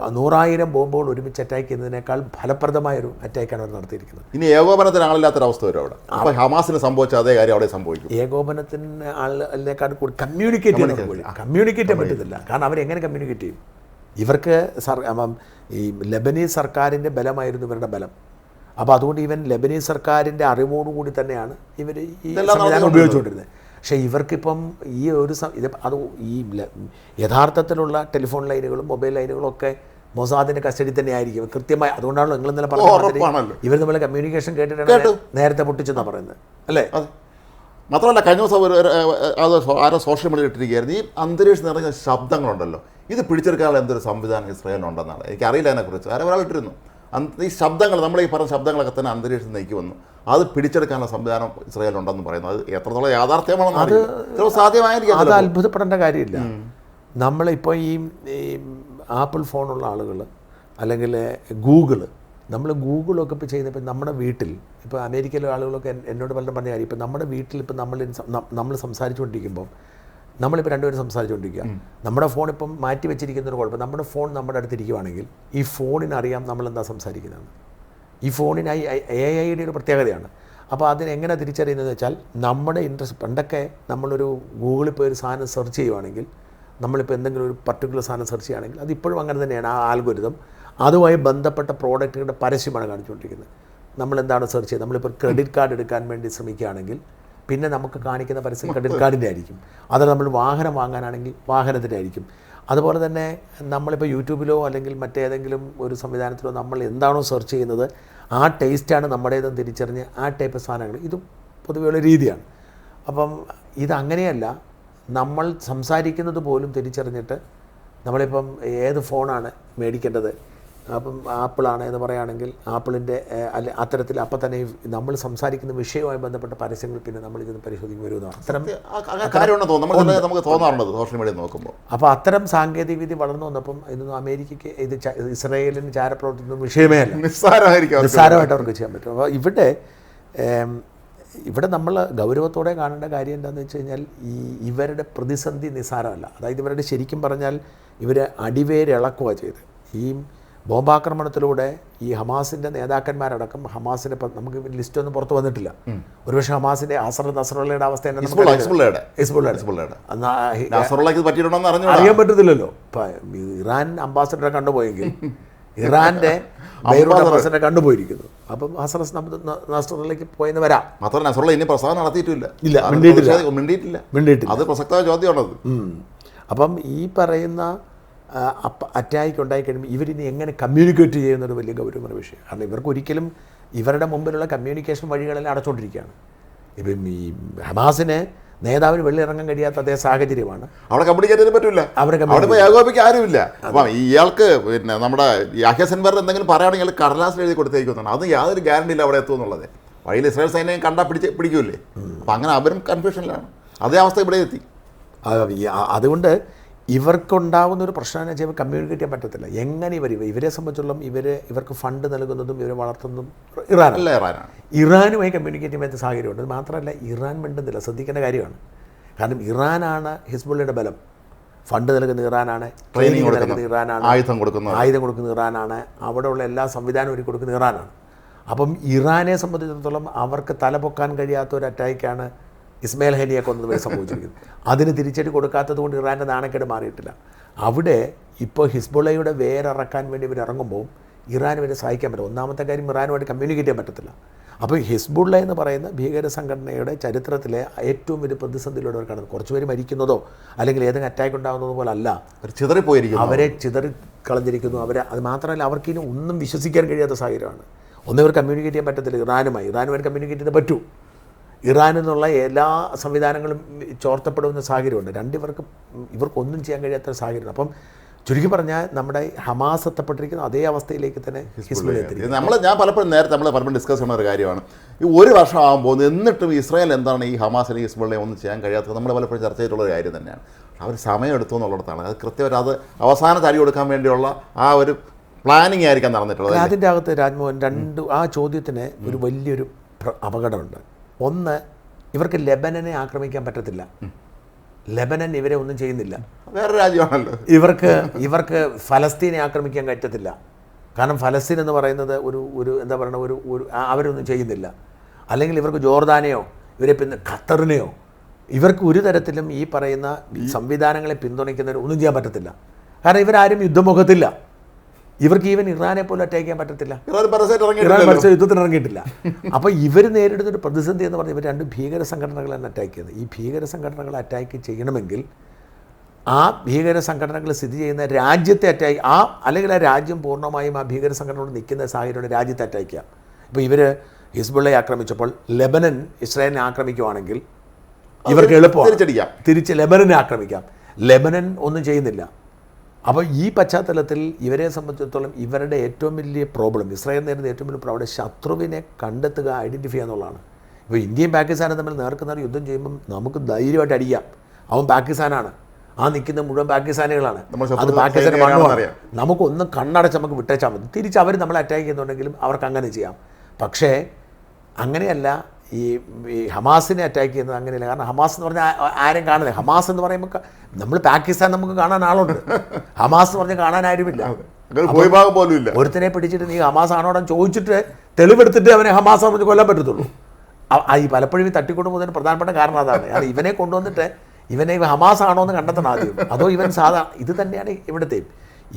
100,000 ബോംബുകൾ ഒരുമിച്ച് അറ്റാക്ക് ചെയ്യുന്നതിനേക്കാൾ ഫലപ്രദമായൊരു അറ്റാക്കാണ് അവർ നടത്തിയിരിക്കുന്നത്. ഇനി ഏകോപനത്തിന് ആളില്ലാത്തൊരവസ്ഥ വരും അവിടെ. അപ്പോൾ ഹമാസിന് സംഭവിച്ച അതേ കാര്യം അവിടെ സംഭവിക്കും. ഏകോപനത്തിന് ആളിനേക്കാൾ കൂടി കമ്മ്യൂണിക്കേറ്റ് ചെയ്യാൻ പറ്റത്തില്ല. കാരണം അവരെങ്ങനെ കമ്മ്യൂണിക്കേറ്റ് ചെയ്യും? ഇവർക്ക് ഈ ലെബനീസ് സർക്കാരിൻ്റെ ബലമായിരുന്നു ഇവരുടെ ബലം. അപ്പോൾ അതുകൊണ്ട് ലെബനീസ് സർക്കാരിൻ്റെ അറിവോടുകൂടി തന്നെയാണ് ഇവർ ഈ സംവിധാനം ഉപയോഗിച്ചുകൊണ്ടിരുന്നത്. പക്ഷേ ഇവർക്കിപ്പം ഈ യഥാർത്ഥത്തിലുള്ള ടെലിഫോൺ ലൈനുകളും മൊബൈൽ ലൈനുകളും ഒക്കെ മൊസാദിൻ്റെ കസ്റ്റഡി തന്നെ ആയിരിക്കും കൃത്യമായി. അതുകൊണ്ടാണല്ലോ നിങ്ങൾ ഇന്നലെ പറഞ്ഞത് ഇവർ തമ്മിൽ കമ്മ്യൂണിക്കേഷൻ കേട്ടിട്ടാണ് നേരത്തെ പൊട്ടിച്ചെന്നാണ് പറയുന്നത്, അല്ലേ? മാത്രമല്ല, കഴിഞ്ഞ ദിവസം ആരോ സോഷ്യൽ മീഡിയ ഇട്ടിരിക്കുകയായിരുന്നു, ഈ അന്തരീക്ഷം നിറഞ്ഞ ശബ്ദങ്ങളുണ്ടല്ലോ, ഇത് പിടിച്ചെടുക്കാനുള്ള എന്തൊരു സംവിധാനം ഇസ്രായേലിനുണ്ടെന്നാണ്. എനിക്കറിയില്ല അതിനെക്കുറിച്ച്. ഒരാൾ ഇട്ടിരുന്നു. ഈ ശബ്ദങ്ങൾ, നമ്മൾ ഈ പറഞ്ഞ ശബ്ദങ്ങളൊക്കെ തന്നെ അന്തരീക്ഷം നീക്കി വന്നു. അത് പിടിച്ചെടുക്കാനുള്ള സംവിധാനം ഇസ്രായേലുണ്ടെന്ന് പറയുന്നത് അത് എത്രത്തോളം യാഥാർത്ഥ്യമാണെന്ന് അത് സാധ്യമായിരിക്കും. അത് അത്ഭുതപ്പെടേണ്ട കാര്യമില്ല. നമ്മളിപ്പോൾ ഈ ആപ്പിൾ ഫോണുള്ള ആളുകൾ അല്ലെങ്കിൽ നമ്മൾ ഗൂഗിളൊക്കെ ഇപ്പോൾ ചെയ്യുന്നപ്പോൾ നമ്മുടെ വീട്ടിൽ, ഇപ്പോൾ അമേരിക്കയിലെ ആളുകളൊക്കെ എന്നോട് പലരും പറഞ്ഞ കാര്യം, ഇപ്പോൾ നമ്മുടെ വീട്ടിൽ ഇപ്പോൾ നമ്മൾ സംസാരിച്ചുകൊണ്ടിരിക്കുമ്പോൾ, നമ്മളിപ്പോൾ രണ്ടുപേരും സംസാരിച്ചുകൊണ്ടിരിക്കുക, നമ്മുടെ ഫോൺ ഇപ്പം മാറ്റി വെച്ചിരിക്കുന്നൊരു കുഴപ്പം, നമ്മുടെ ഫോൺ നമ്മുടെ അടുത്തിരിക്കുവാണെങ്കിൽ ഈ ഫോണിനറിയാം നമ്മളെന്താ സംസാരിക്കുന്നതാണ്. ഈ ഫോണിനായി AI-യുടെ ഒരു പ്രത്യേകതയാണ്. അപ്പോൾ അതിനെങ്ങനെ തിരിച്ചറിയുന്നതെന്ന് വെച്ചാൽ, നമ്മുടെ ഇൻട്രസ്റ്റ്, പണ്ടൊക്കെ നമ്മളൊരു ഗൂഗിളിൽ പോയി ഒരു സാധനം സെർച്ച് ചെയ്യുവാണെങ്കിൽ, നമ്മളിപ്പോൾ എന്തെങ്കിലും ഒരു പർട്ടിക്കുലർ സാധനം സെർച്ച് ചെയ്യുകയാണെങ്കിൽ അതിപ്പോഴും അങ്ങനെ തന്നെയാണ്. ആ ആൽഗോരിതം അതുമായി ബന്ധപ്പെട്ട പ്രോഡക്റ്റുകളുടെ പരസ്യമാണ് കാണിച്ചുകൊണ്ടിരിക്കുന്നത്. നമ്മളെന്താണ് സെർച്ച് ചെയ്യുന്നത്? നമ്മളിപ്പോൾ ക്രെഡിറ്റ് കാർഡ് എടുക്കാൻ വേണ്ടി ശ്രമിക്കുകയാണെങ്കിൽ പിന്നെ നമുക്ക് കാണിക്കുന്ന പരസ്യം ക്രെഡിറ്റ് കാർഡിൻ്റെ ആയിരിക്കും. അത് നമ്മൾ വാഹനം വാങ്ങാനാണെങ്കിൽ വാഹനത്തിൻ്റെ ആയിരിക്കും. അതുപോലെ തന്നെ നമ്മളിപ്പോൾ യൂട്യൂബിലോ അല്ലെങ്കിൽ മറ്റേതെങ്കിലും ഒരു സംവിധാനത്തിലോ നമ്മൾ എന്താണോ സെർച്ച് ചെയ്യുന്നത് ആ ടേസ്റ്റാണ് നമ്മുടേതെന്ന് തിരിച്ചറിഞ്ഞ് ആ ടൈപ്പ് സാധനങ്ങൾ, ഇതും പൊതുവെയുള്ള രീതിയാണ്. അപ്പം ഇതങ്ങനെയല്ല, നമ്മൾ സംസാരിക്കുന്നത് പോലും തിരിച്ചറിഞ്ഞിട്ട് നമ്മളിപ്പം ഏത് ഫോണാണ് മേടിക്കേണ്ടത്, അപ്പം ആപ്പിളാണ് എന്ന് പറയുകയാണെങ്കിൽ ആപ്പിളിൻ്റെ അത്തരത്തിൽ അപ്പം തന്നെ നമ്മൾ സംസാരിക്കുന്ന വിഷയവുമായി ബന്ധപ്പെട്ട പരസ്യങ്ങൾ പിന്നെ നമ്മൾ ഇതിന് പരിശോധിക്കും വരുന്നതാണ്. നമുക്ക് തോന്നാറുണ്ട് സോഷ്യൽ മീഡിയ നോക്കുമ്പോൾ. അപ്പോൾ അത്തരം സാങ്കേതികവിദ്യ വളർന്നു വന്നപ്പം ഇതൊന്നും അമേരിക്കയ്ക്ക് ഇസ്രായേലിന് ചാരപ്രവർത്തിക്കുന്ന വിഷയമേ അല്ല, നിസ്സാരമായിട്ട് അവർക്ക് ചെയ്യാൻ പറ്റും. അപ്പോൾ ഇവിടെ നമ്മൾ ഗൗരവത്തോടെ കാണേണ്ട കാര്യം എന്താണെന്ന് വെച്ച് കഴിഞ്ഞാൽ, ഇവരുടെ പ്രതിസന്ധി നിസ്സാരമല്ല. അതായത് ഇവരുടെ ശരിക്കും പറഞ്ഞാൽ ഇവർ അടിവേരിളക്കുക ചെയ്ത് ഈ ബോംബാക്രമണത്തിലൂടെ ഈ ഹമാസിൻ്റെ നേതാക്കന്മാരടക്കം, ഹമാസിൻ്റെ നമുക്ക് ലിസ്റ്റൊന്നും പുറത്ത് വന്നിട്ടില്ല. ഒരുപക്ഷെ ഹമാസിൻ്റെ നസ്രള്ളയുടെ അവസ്ഥ അറിയാൻ പറ്റത്തില്ലല്ലോ. ഇപ്പം ഇറാൻ അംബാസഡറെ കണ്ടുപോയെങ്കിൽ ഇറാൻ്റെ ബെയ്റൂട്ട് അംബാസഡറെ കണ്ടുപോയിരിക്കുന്നു. അപ്പം നസ്രള്ളയ്ക്ക് പോയെന്ന് വരാം. മാത്രമല്ല നസ്രള്ള ഇനി പ്രസ്താവന നടത്തിയിട്ടില്ല, മിണ്ടിയിട്ടില്ല. അത് പ്രസക്തമായ ചോദ്യമാണത്. അപ്പം ഈ പറയുന്ന അറ്റാക്ക് ഉണ്ടായിക്കഴിയുമ്പോൾ ഇവരിനി എങ്ങനെ കമ്മ്യൂണിക്കേറ്റ് ചെയ്യുന്നൊരു വലിയ ഗൗരവമായ വിഷയം. കാരണം ഇവർക്കൊരിക്കലും ഇവരുടെ മുമ്പിലുള്ള കമ്മ്യൂണിക്കേഷൻ വഴികളെല്ലാം അടച്ചുകൊണ്ടിരിക്കുകയാണ്. ഇപ്പം ഈ ഹമാസിന് നേതാവിന് വെള്ളിയിറങ്ങാൻ കഴിയാത്ത അതേ സാഹചര്യമാണ്. അവിടെ കമ്മ്യൂണിക്കേറ്റ് പറ്റില്ല, അവിടെ ഏകോപിക്കാൻ ആരുമില്ല. അപ്പം ഇയാൾക്ക് പിന്നെ നമ്മുടെ യാഹ്യ സിൻവർ എന്തെങ്കിലും പറയുകയാണെങ്കിൽ കടലാസിൽ എഴുതി കൊടുത്തേക്കുന്നുണ്ട്. അത് യാതൊരു ഗ്യാരണ്ടി ഇല്ല അവിടെ എത്തുമെന്നുള്ളത്. വഴിയിൽ ഇസ്രായേൽ സൈന്യം കണ്ടാൽ പിടിക്കൂലേ. അപ്പം അങ്ങനെ അവരും കൺഫ്യൂഷനിലാണ്. അതേ അവസ്ഥ ഇവിടെ എത്തി. അതുകൊണ്ട് ഇവർക്കുണ്ടാവുന്ന ഒരു പ്രശ്നം എന്ന് വെച്ചാൽ കമ്മ്യൂണിക്കേറ്റ് ചെയ്യാൻ പറ്റത്തില്ല. എങ്ങനെ ഇവരെ സംബന്ധിച്ചോളം ഇവർക്ക് ഫണ്ട് നൽകുന്നതും ഇവരെ വളർത്തുന്നതും ഇറാനാണ്. ഇറാനുമായി കമ്മ്യൂണിക്കേറ്റ് ചെയ്യാൻ പറ്റുന്ന സാഹചര്യമുണ്ട്. അത് മാത്രമല്ല, ഇറാൻ മിണ്ടുന്നില്ല, ശ്രദ്ധിക്കേണ്ട കാര്യമാണ്. കാരണം ഇറാനാണ് ഹിസ്ബുള്ളയുടെ ബലം. ഫണ്ട് നൽകുന്ന ഇറാനാണ്, ട്രെയിനിങ് നൽകുന്ന ഇറാനാണ്, ആയുധം കൊടുക്കുന്ന ഇറാനാണ്, അവിടെയുള്ള എല്ലാ സംവിധാനവും ഒരുക്കി കൊടുക്കുന്ന ഇറാനാണ്. അപ്പം ഇറാനെ സംബന്ധിച്ചിടത്തോളം അവർക്ക് തലപൊക്കാൻ കഴിയാത്ത ഒരു അറ്റാക്കാണ് ഇസ്മായിൽ ഹനിയെ കൊന്നത് വരെ സംഭവിച്ചിരിക്കുന്നത്. അതിന് തിരിച്ചടി കൊടുക്കാത്തത് കൊണ്ട് ഇറാൻ്റെ നാണക്കേട് മാറിയിട്ടില്ല. അവിടെ ഇപ്പോൾ ഹിസ്ബുള്ളയുടെ വേരിറക്കാൻ വേണ്ടി ഇവർ ഇറങ്ങുമ്പോൾ ഇറാൻ ഇവരെ സഹായിക്കാൻ പറ്റും. ഒന്നാമത്തെ കാര്യം, ഇറാനുമായിട്ട് കമ്മ്യൂണിക്കേറ്റ് ചെയ്യാൻ പറ്റത്തില്ല. അപ്പോൾ ഹിസ്ബുള്ള എന്ന് പറയുന്ന ഭീകര സംഘടനയുടെ ചരിത്രത്തിലെ ഏറ്റവും വലിയ പ്രതിസന്ധിയിലൂടെ അവർ കടന്നു. കുറച്ച് പേര് മരിക്കുന്നതോ അല്ലെങ്കിൽ ഏതെങ്കിലും അറ്റാക്ക് ഉണ്ടാകുന്നതോ പോലെ അല്ല, ചിതറിപ്പോയിരിക്കുന്നു, അവരെ ചിതറിക്കളഞ്ഞിരിക്കുന്നു. അത് മാത്രമല്ല, അവർക്കിനി ഒന്നും വിശ്വസിക്കാൻ കഴിയാത്ത സാഹചര്യമാണ്. ഒന്നിവർ കമ്മ്യൂണിക്കേറ്റ് ചെയ്യാൻ പറ്റത്തില്ല ഇറാനുമായിട്ട് കമ്മ്യൂണിക്കേറ്റ് ചെയ്ത് പറ്റൂ. ഇറാൻ എന്നുള്ള എല്ലാ സംവിധാനങ്ങളും ചോർത്തപ്പെടുന്ന സാഹചര്യമുണ്ട്. ഇവർക്കൊന്നും ചെയ്യാൻ കഴിയാത്ത സാഹചര്യമാണ്. അപ്പം ചുരുക്കി പറഞ്ഞാൽ നമ്മുടെ ഹമാസ് എത്തപ്പെട്ടിരിക്കുന്ന അതേ അവസ്ഥയിലേക്ക് തന്നെ ഹിസ്ബുള്ള എത്തിയിരിക്കുന്നു. ഞാൻ പലപ്പോഴും ഡിസ്കസ് ചെയ്യുന്ന ഒരു കാര്യമാണ്, ഈ ഒരു വർഷം ആകുമ്പോൾ എന്നിട്ടും ഇസ്രായേൽ എന്താണ് ഈ ഹമാസിനെ ഹിസ്ബുള്ളയെ ഒന്നും ചെയ്യാൻ കഴിയാത്തത് നമ്മൾ പലപ്പോഴും ചർച്ച ചെയ്തിട്ടുള്ള ഒരു കാര്യം തന്നെയാണ്. അവർ സമയം എടുത്തു എന്നുള്ളിടത്താണ്. അത് കൃത്യമായിട്ട് അത് അവസാന തടി കൊടുക്കാൻ വേണ്ടിയുള്ള ആ ഒരു പ്ലാനിങ് ആയിരിക്കാൻ നടന്നിട്ടുള്ളത്. അതിൻ്റെ അകത്ത് രാജ്മോഹൻ ആ ചോദ്യത്തിന് ഒരു വലിയൊരു അപകടമുണ്ട്. ഒന്ന്, ഇവർക്ക് ലെബനനെ ആക്രമിക്കാൻ പറ്റത്തില്ല. ലെബനൻ ഇവരെ ഒന്നും ചെയ്യുന്നില്ല, വേറെ രാജ്യമാണല്ലോ. ഇവർക്ക് ഫലസ്തീനെ ആക്രമിക്കാൻ പറ്റത്തില്ല. കാരണം ഫലസ്തീൻ എന്ന് പറയുന്നത് ഒരു എന്താ പറയുക, ഒരു അവരൊന്നും ചെയ്യുന്നില്ല. അല്ലെങ്കിൽ ഇവർക്ക് ജോർദാനെയോ ഇവരെ ഖത്തറിനെയോ ഇവർക്ക് ഒരു തരത്തിലും ഈ പറയുന്ന സംവിധാനങ്ങളെ പിന്തുണയ്ക്കുന്നവർ ഒന്നും ചെയ്യാൻ പറ്റത്തില്ല. കാരണം ഇവരാരും യുദ്ധമുഖത്തില്ല. ഇവർക്ക് ഈവൻ ഇറാനെ പോലും അറ്റാക്ക് ചെയ്യാൻ പറ്റത്തില്ല. ഇറാൻ യുദ്ധത്തിന് ഇറങ്ങിയിട്ടില്ല. അപ്പോൾ ഇവർ നേരിടുന്ന ഒരു പ്രതിസന്ധി എന്ന് പറഞ്ഞാൽ ഇവർ രണ്ട് ഭീകര സംഘടനകളാണ് അറ്റാക്ക് ചെയ്യുന്നത്. ഈ ഭീകര സംഘടനകളെ അറ്റാക്ക് ചെയ്യണമെങ്കിൽ ആ ഭീകര സംഘടനകൾ സ്ഥിതി ചെയ്യുന്ന രാജ്യത്തെ അല്ലെങ്കിൽ ആ രാജ്യം പൂർണ്ണമായും ആ ഭീകര സംഘടനയോട് നിൽക്കുന്ന സാഹചര്യമാണ് രാജ്യത്തെ അറ്റാക്ക് ചെയ്യുക. ഇപ്പോൾ ഇവർ ഹിസ്ബുള്ളയെ ആക്രമിച്ചപ്പോൾ ലെബനൻ ഇസ്രായേലിനെ ആക്രമിക്കുവാണെങ്കിൽ ഇവർക്ക് എളുപ്പമാണ് തിരിച്ച് ലെബനനെ ആക്രമിക്കാം. ലെബനൻ ഒന്നും ചെയ്യുന്നില്ല. അപ്പോൾ ഈ പശ്ചാത്തലത്തിൽ ഇവരെ സംബന്ധിച്ചിടത്തോളം ഇവരുടെ ഏറ്റവും വലിയ പ്രോബ്ലം, ഇസ്രായേൽ നേരിടുന്ന ഏറ്റവും വലിയ പ്രോബ്ലം ശത്രുവിനെ കണ്ടെത്തുക, ഐഡൻറ്റിഫൈ ചെയ്യുക എന്നുള്ളതാണ്. ഇപ്പോൾ ഇന്ത്യയും പാകിസ്ഥാനും തമ്മിൽ നേർക്കുന്ന യുദ്ധം ചെയ്യുമ്പം നമുക്ക് ധൈര്യമായിട്ട് അടിക്കാം. അവൻ പാകിസ്ഥാനാണ്, ആ നിൽക്കുന്ന മുഴുവൻ പാകിസ്ഥാനികളാണ്, അത് പാകിസ്ഥാൻ മണ്ണുമാണ്. നമുക്കൊന്നും കണ്ണടച്ച് നമുക്ക് വിട്ടേച്ചാൽ മതി. തിരിച്ച് അവർ നമ്മളെ അറ്റാക്ക് ചെയ്യുന്നുണ്ടെങ്കിലും അവർക്ക് അങ്ങനെ ചെയ്യാം. പക്ഷേ അങ്ങനെയല്ല ഈ ഹമാസിനെ അറ്റാക്ക് ചെയ്യുന്നത്. അങ്ങനെയല്ല. കാരണം ഹമാസ് എന്ന് പറഞ്ഞാൽ ആരും കാണുന്നില്ല. ഹമാസ് എന്ന് പറയുമ്പോൾ നമ്മൾ പാകിസ്ഥാൻ നമുക്ക് കാണാൻ ആളുണ്ട്, ഹമാസ് എന്ന് പറഞ്ഞാൽ കാണാൻ ആരുമില്ല. ഒരുത്തനെ പിടിച്ചിട്ട് നീ ഹമാസ് ആണോടെ ചോദിച്ചിട്ട് തെളിവെടുത്തിട്ട് അവനെ ഹമാസ് എന്ന് കൊല്ലാൻ പറ്റത്തുള്ളൂ. ഈ പലപ്പോഴും ഈ തട്ടിക്കൊണ്ടു പോകുന്നതിന് പ്രധാനപ്പെട്ട കാരണം അതാണ്. കാരണം ഇവനെ കൊണ്ടുവന്നിട്ട് ഇവനെ ഹമാസ് ആണോ എന്ന് കണ്ടെത്തണം ആദ്യം, അതോ ഇവൻ ഇത് തന്നെയാണ് ഇവിടുത്തെയും.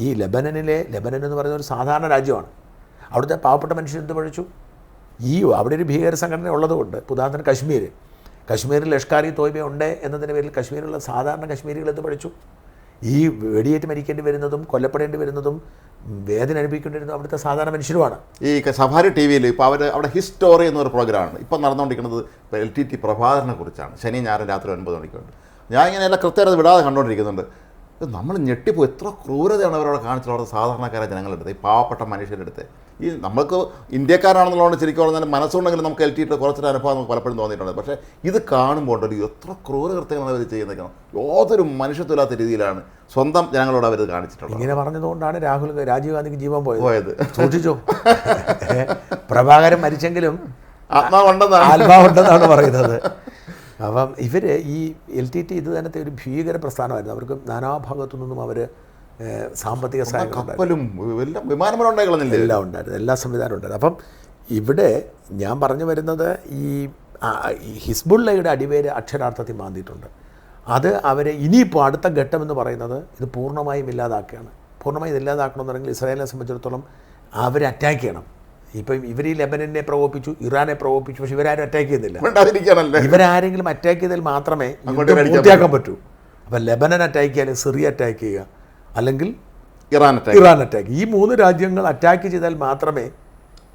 ഈ ലെബനൻ എന്ന് പറയുന്ന ഒരു സാധാരണ രാജ്യമാണ്. അവിടുത്തെ പാവപ്പെട്ട മനുഷ്യരെന്ത് പഴിച്ചു. അവിടെ ഒരു ഭീകര സംഘടന ഉള്ളതുകൊണ്ട്, ഉദാഹരണത്തിന് കശ്മീരിൽ ലഷ്കർ ഇ തോയ്ബ ഉണ്ട് എന്നതിൻ്റെ പേരിൽ കശ്മീരിലുള്ള സാധാരണ കശ്മീരികൾ എന്ത് പഠിച്ചു. ഈ വെടിയേറ്റ് മരിക്കേണ്ടി വരുന്നതും കൊല്ലപ്പെടേണ്ടി വരുന്നതും വേദന അനുഭവിക്കേണ്ടി വരുന്നതും അവിടുത്തെ സാധാരണ മനുഷ്യരുമാണ്. ഈ സഫാരി ടി വിയിൽ ഇപ്പോൾ അവിടെ ഹിസ്റ്റോറി എന്നൊരു പ്രോഗ്രാമാണ് ഇപ്പം നടന്നുകൊണ്ടിരിക്കുന്നത്. LTT പ്രഭാകരനെ കുറിച്ചാണ്. ശനി ഞായറും രാത്രി 9 മണിക്കുണ്ട്. ഞാൻ ഇങ്ങനെ എല്ലാം കൃത്യമായിട്ട് വിടാതെ കണ്ടുകൊണ്ടിരിക്കുന്നുണ്ട്. നമ്മൾ ഞെട്ടിപ്പോൾ എത്ര ക്രൂരതയാണ് അവരവിടെ കാണിച്ചിട്ടുള്ളത്. സാധാരണക്കാരായ ജനങ്ങളുടെ അടുത്ത്, ഈ പാവപ്പെട്ട മനുഷ്യരുടെ അടുത്ത്. ഈ നമുക്ക് ഇന്ത്യക്കാരാണെന്നുള്ളതുകൊണ്ട് ശരിക്കും പറഞ്ഞാൽ മനസ്സുണ്ടെങ്കിലും നമുക്ക് LTT കുറച്ചൊരു അനുഭവം നമുക്ക് പലപ്പോഴും തോന്നിയിട്ടുണ്ട്. പക്ഷേ ഇത് കാണുമ്പോൾ ഉണ്ടല്ലോ എത്ര ക്രൂരകൃത്യങ്ങളാണ് അവർ ചെയ്യുന്നത്. യാതൊരു മനുഷ്യത്വമില്ലാത്ത രീതിയിലാണ് സ്വന്തം ജനങ്ങളോട് അവർ കാണിച്ചിട്ടുള്ളത്. ഇങ്ങനെ പറഞ്ഞതുകൊണ്ടാണ് രാജീവ് ഗാന്ധിക്ക് ജീവൻ പോയത്. സൂക്ഷിച്ചോ, പ്രഭാകരൻ മരിച്ചെങ്കിലും ആത്മാവുണ്ടെന്നാണ് പറയുന്നത്. അപ്പം ഇവർ ഈ LTT ഇത് തന്നത്തെ ഒരു ഭീകര പ്രസ്ഥാനമായിരുന്നു. അവർക്ക് നാനാഭാഗത്തു നിന്നും അവർ സാമ്പത്തിക സഹായം എല്ലാം ഉണ്ടായിരുന്നു, എല്ലാ സംവിധാനവും ഉണ്ടായിരുന്നു. അപ്പം ഇവിടെ ഞാൻ പറഞ്ഞു വരുന്നത് ഈ ഹിസ്ബുള്ളയുടെ അടിവേര് അക്ഷരാർത്ഥത്തിൽ മാന്തിയിട്ടുണ്ട്. അത് അവരെ ഇനിയിപ്പോൾ അടുത്ത ഘട്ടം എന്ന് പറയുന്നത് ഇത് പൂർണ്ണമായും ഇല്ലാതാക്കുകയാണ്. പൂർണ്ണമായും ഇല്ലാതാക്കണമെന്നുണ്ടെങ്കിൽ ഇസ്രായേലിനെ സംബന്ധിച്ചിടത്തോളം അവരെ അറ്റാക്ക് ചെയ്യണം. ഇപ്പം ഇവർ ഈ ലെബനനെ പ്രകോപിപ്പിച്ചു, ഇറാനെ പ്രകോപിപ്പിച്ചു, പക്ഷെ ഇവരാരും അറ്റാക്ക് ചെയ്യുന്നില്ല. ഇവരാരെങ്കിലും അറ്റാക്ക് ചെയ്താൽ മാത്രമേ പൂർത്തിയാക്കാൻ പറ്റൂ. അപ്പം ലെബനൻ അറ്റാക്ക് ചെയ്യാൻ സിറിയ അറ്റാക്ക് ചെയ്യുക, അല്ലെങ്കിൽ ഇറാൻ അറ്റാക്ക്. ഈ 3 രാജ്യങ്ങൾ അറ്റാക്ക് ചെയ്താൽ മാത്രമേ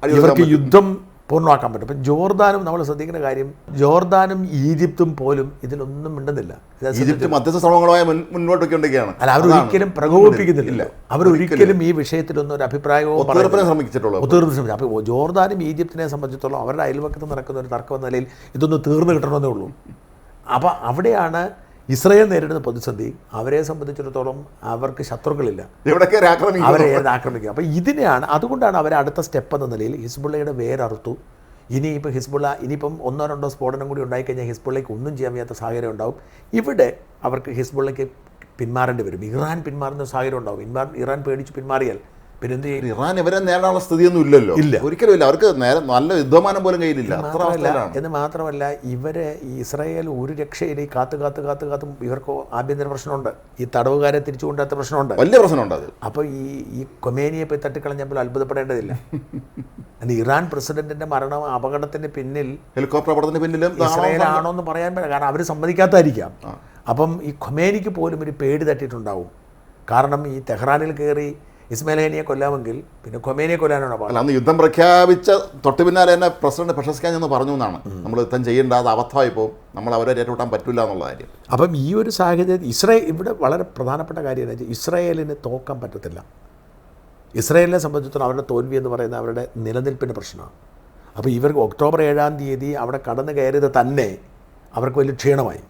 ഇവർക്ക് യുദ്ധം പൂർണ്ണമാക്കാൻ പറ്റും. അപ്പം ജോർദാനും നമ്മൾ ശ്രദ്ധിക്കുന്ന കാര്യം, ജോർദാനും ഈജിപ്തും പോലും ഇതിലൊന്നും മിണ്ടുന്നില്ല. അല്ല, അവരൊരിക്കലും പ്രകോപിപ്പിക്കുന്നില്ല. അവരൊരിക്കലും ഈ വിഷയത്തിലൊന്നും ഒരു അഭിപ്രായവും ശ്രമിച്ചിട്ടുള്ളൂ. അപ്പോൾ ജോർദാനും ഈജിപ്തിനെ സംബന്ധിച്ചിടത്തോളം അവരുടെ അയൽവക്കത്ത് നടക്കുന്ന ഒരു തർക്കം എന്ന നിലയിൽ ഇതൊന്ന് തീർന്നു കിട്ടണമെന്നേ ഉള്ളൂ. അപ്പോൾ അവിടെയാണ് ഇസ്രായേൽ നേരിടുന്ന പ്രതിസന്ധി. അവരെ സംബന്ധിച്ചിടത്തോളം അവർക്ക് ശത്രുക്കളില്ല, അവരെ ആക്രമിക്കുക. അപ്പോൾ അതുകൊണ്ടാണ് അവർ അടുത്ത സ്റ്റെപ്പ് എന്ന നിലയിൽ ഹിസ്ബുള്ളയുടെ വേരറുത്തു. ഇനിയിപ്പം 1-2 സ്ഫോടനം കൂടി ഉണ്ടായിക്കഴിഞ്ഞാൽ ഹിസ്ബുള്ളയ്ക്ക് ഒന്നും ചെയ്യാൻ വയ്യാത്ത സാഹചര്യം ഉണ്ടാവും. ഇവിടെ അവർക്ക് ഹിസ്ബുള്ളയ്ക്ക് പിന്മാറേണ്ടി വരും. ഇറാൻ പിന്മാറുന്ന സാഹചര്യം ഉണ്ടാവും. ഇറാൻ പേടിച്ച് പിന്മാറിയാൽ പിന്നെ എന്ത് ചെയ്യും? ഇറാൻ ഇവരെ നേടാനുള്ള സ്ഥിതിയൊന്നും ഇല്ലല്ലോ. ഇല്ല, ഒരിക്കലും ഇല്ല. അവർക്ക് നേരെ നല്ല യുദ്ധമാനം പോലും കയ്യിലില്ല. അത്ര അവസ്ഥയിലാണ്. എന്ന് മാത്രമല്ല ഇവര് ഇസ്രായേൽ ഒരു രക്ഷയില്ല. കാത്ത് ഇവർക്ക് ആഭ്യന്തര പ്രശ്നമുണ്ട്. ഈ തടവുകാരെ തിരിച്ചു കൊണ്ടാത്ത പ്രശ്നമുണ്ട്, വലിയ പ്രശ്നമുണ്ട് അത്. അപ്പോൾ ഈ കൊമേനിയെ പോയി തട്ടിക്കളഞ്ഞപ്പോൾ അത്ഭുതപ്പെടേണ്ടതില്ല. ഇറാൻ പ്രസിഡന്റിന്റെ മരണം അപകടത്തിന് പിന്നിൽ ഹെലികോപ്റ്റർ അപകടത്തിന് പിന്നിലും ഇസ്രായേൽ ആണോ എന്ന് പറയാൻ പറ്റില്ല. കാരണം അവർ സമ്മതിക്കാത്തായിരിക്കാം. അപ്പം ഈ ഖൊമേനിക്ക് പോലും ഒരു പേടി തട്ടിയിട്ടുണ്ടാവും. കാരണം ഈ തെഹ്റാനിൽ കയറി ഇസ്മായിൽ ഹാനിയെ കൊല്ലാമെങ്കിൽ പിന്നെ ഖൊമേനിയെ കൊല്ലാനാണോ? അല്ല, അന്ന് യുദ്ധം പ്രഖ്യാപിച്ച തൊട്ട് പിന്നാലെ തന്നെ പ്രസിഡന്റ് പെഷസ്കാൻ എന്ന് പറഞ്ഞു എന്നാണ്, നമ്മൾ യുദ്ധം ചെയ്യേണ്ട, അത് അബദ്ധമായി പോകും, നമ്മൾ അവരെ ഏറ്റുമുട്ടാൻ പറ്റില്ല എന്നുള്ള കാര്യം. അപ്പം ഈ ഒരു സാഹചര്യത്തിൽ ഇവിടെ വളരെ പ്രധാനപ്പെട്ട കാര്യം എന്ന് വെച്ചാൽ ഇസ്രായേലിന് തോക്കാൻ പറ്റത്തില്ല. ഇസ്രായേലിനെ സംബന്ധിച്ചിടത്തോളം അവരുടെ തോൽവി എന്ന് പറയുന്നത് അവരുടെ നിലനിൽപ്പിൻ്റെ പ്രശ്നമാണ്. അപ്പോൾ ഇവർക്ക് ഒക്ടോബർ 7 അവിടെ കടന്നു കയറിയത് തന്നെ അവർക്ക് വലിയ ക്ഷീണമായി.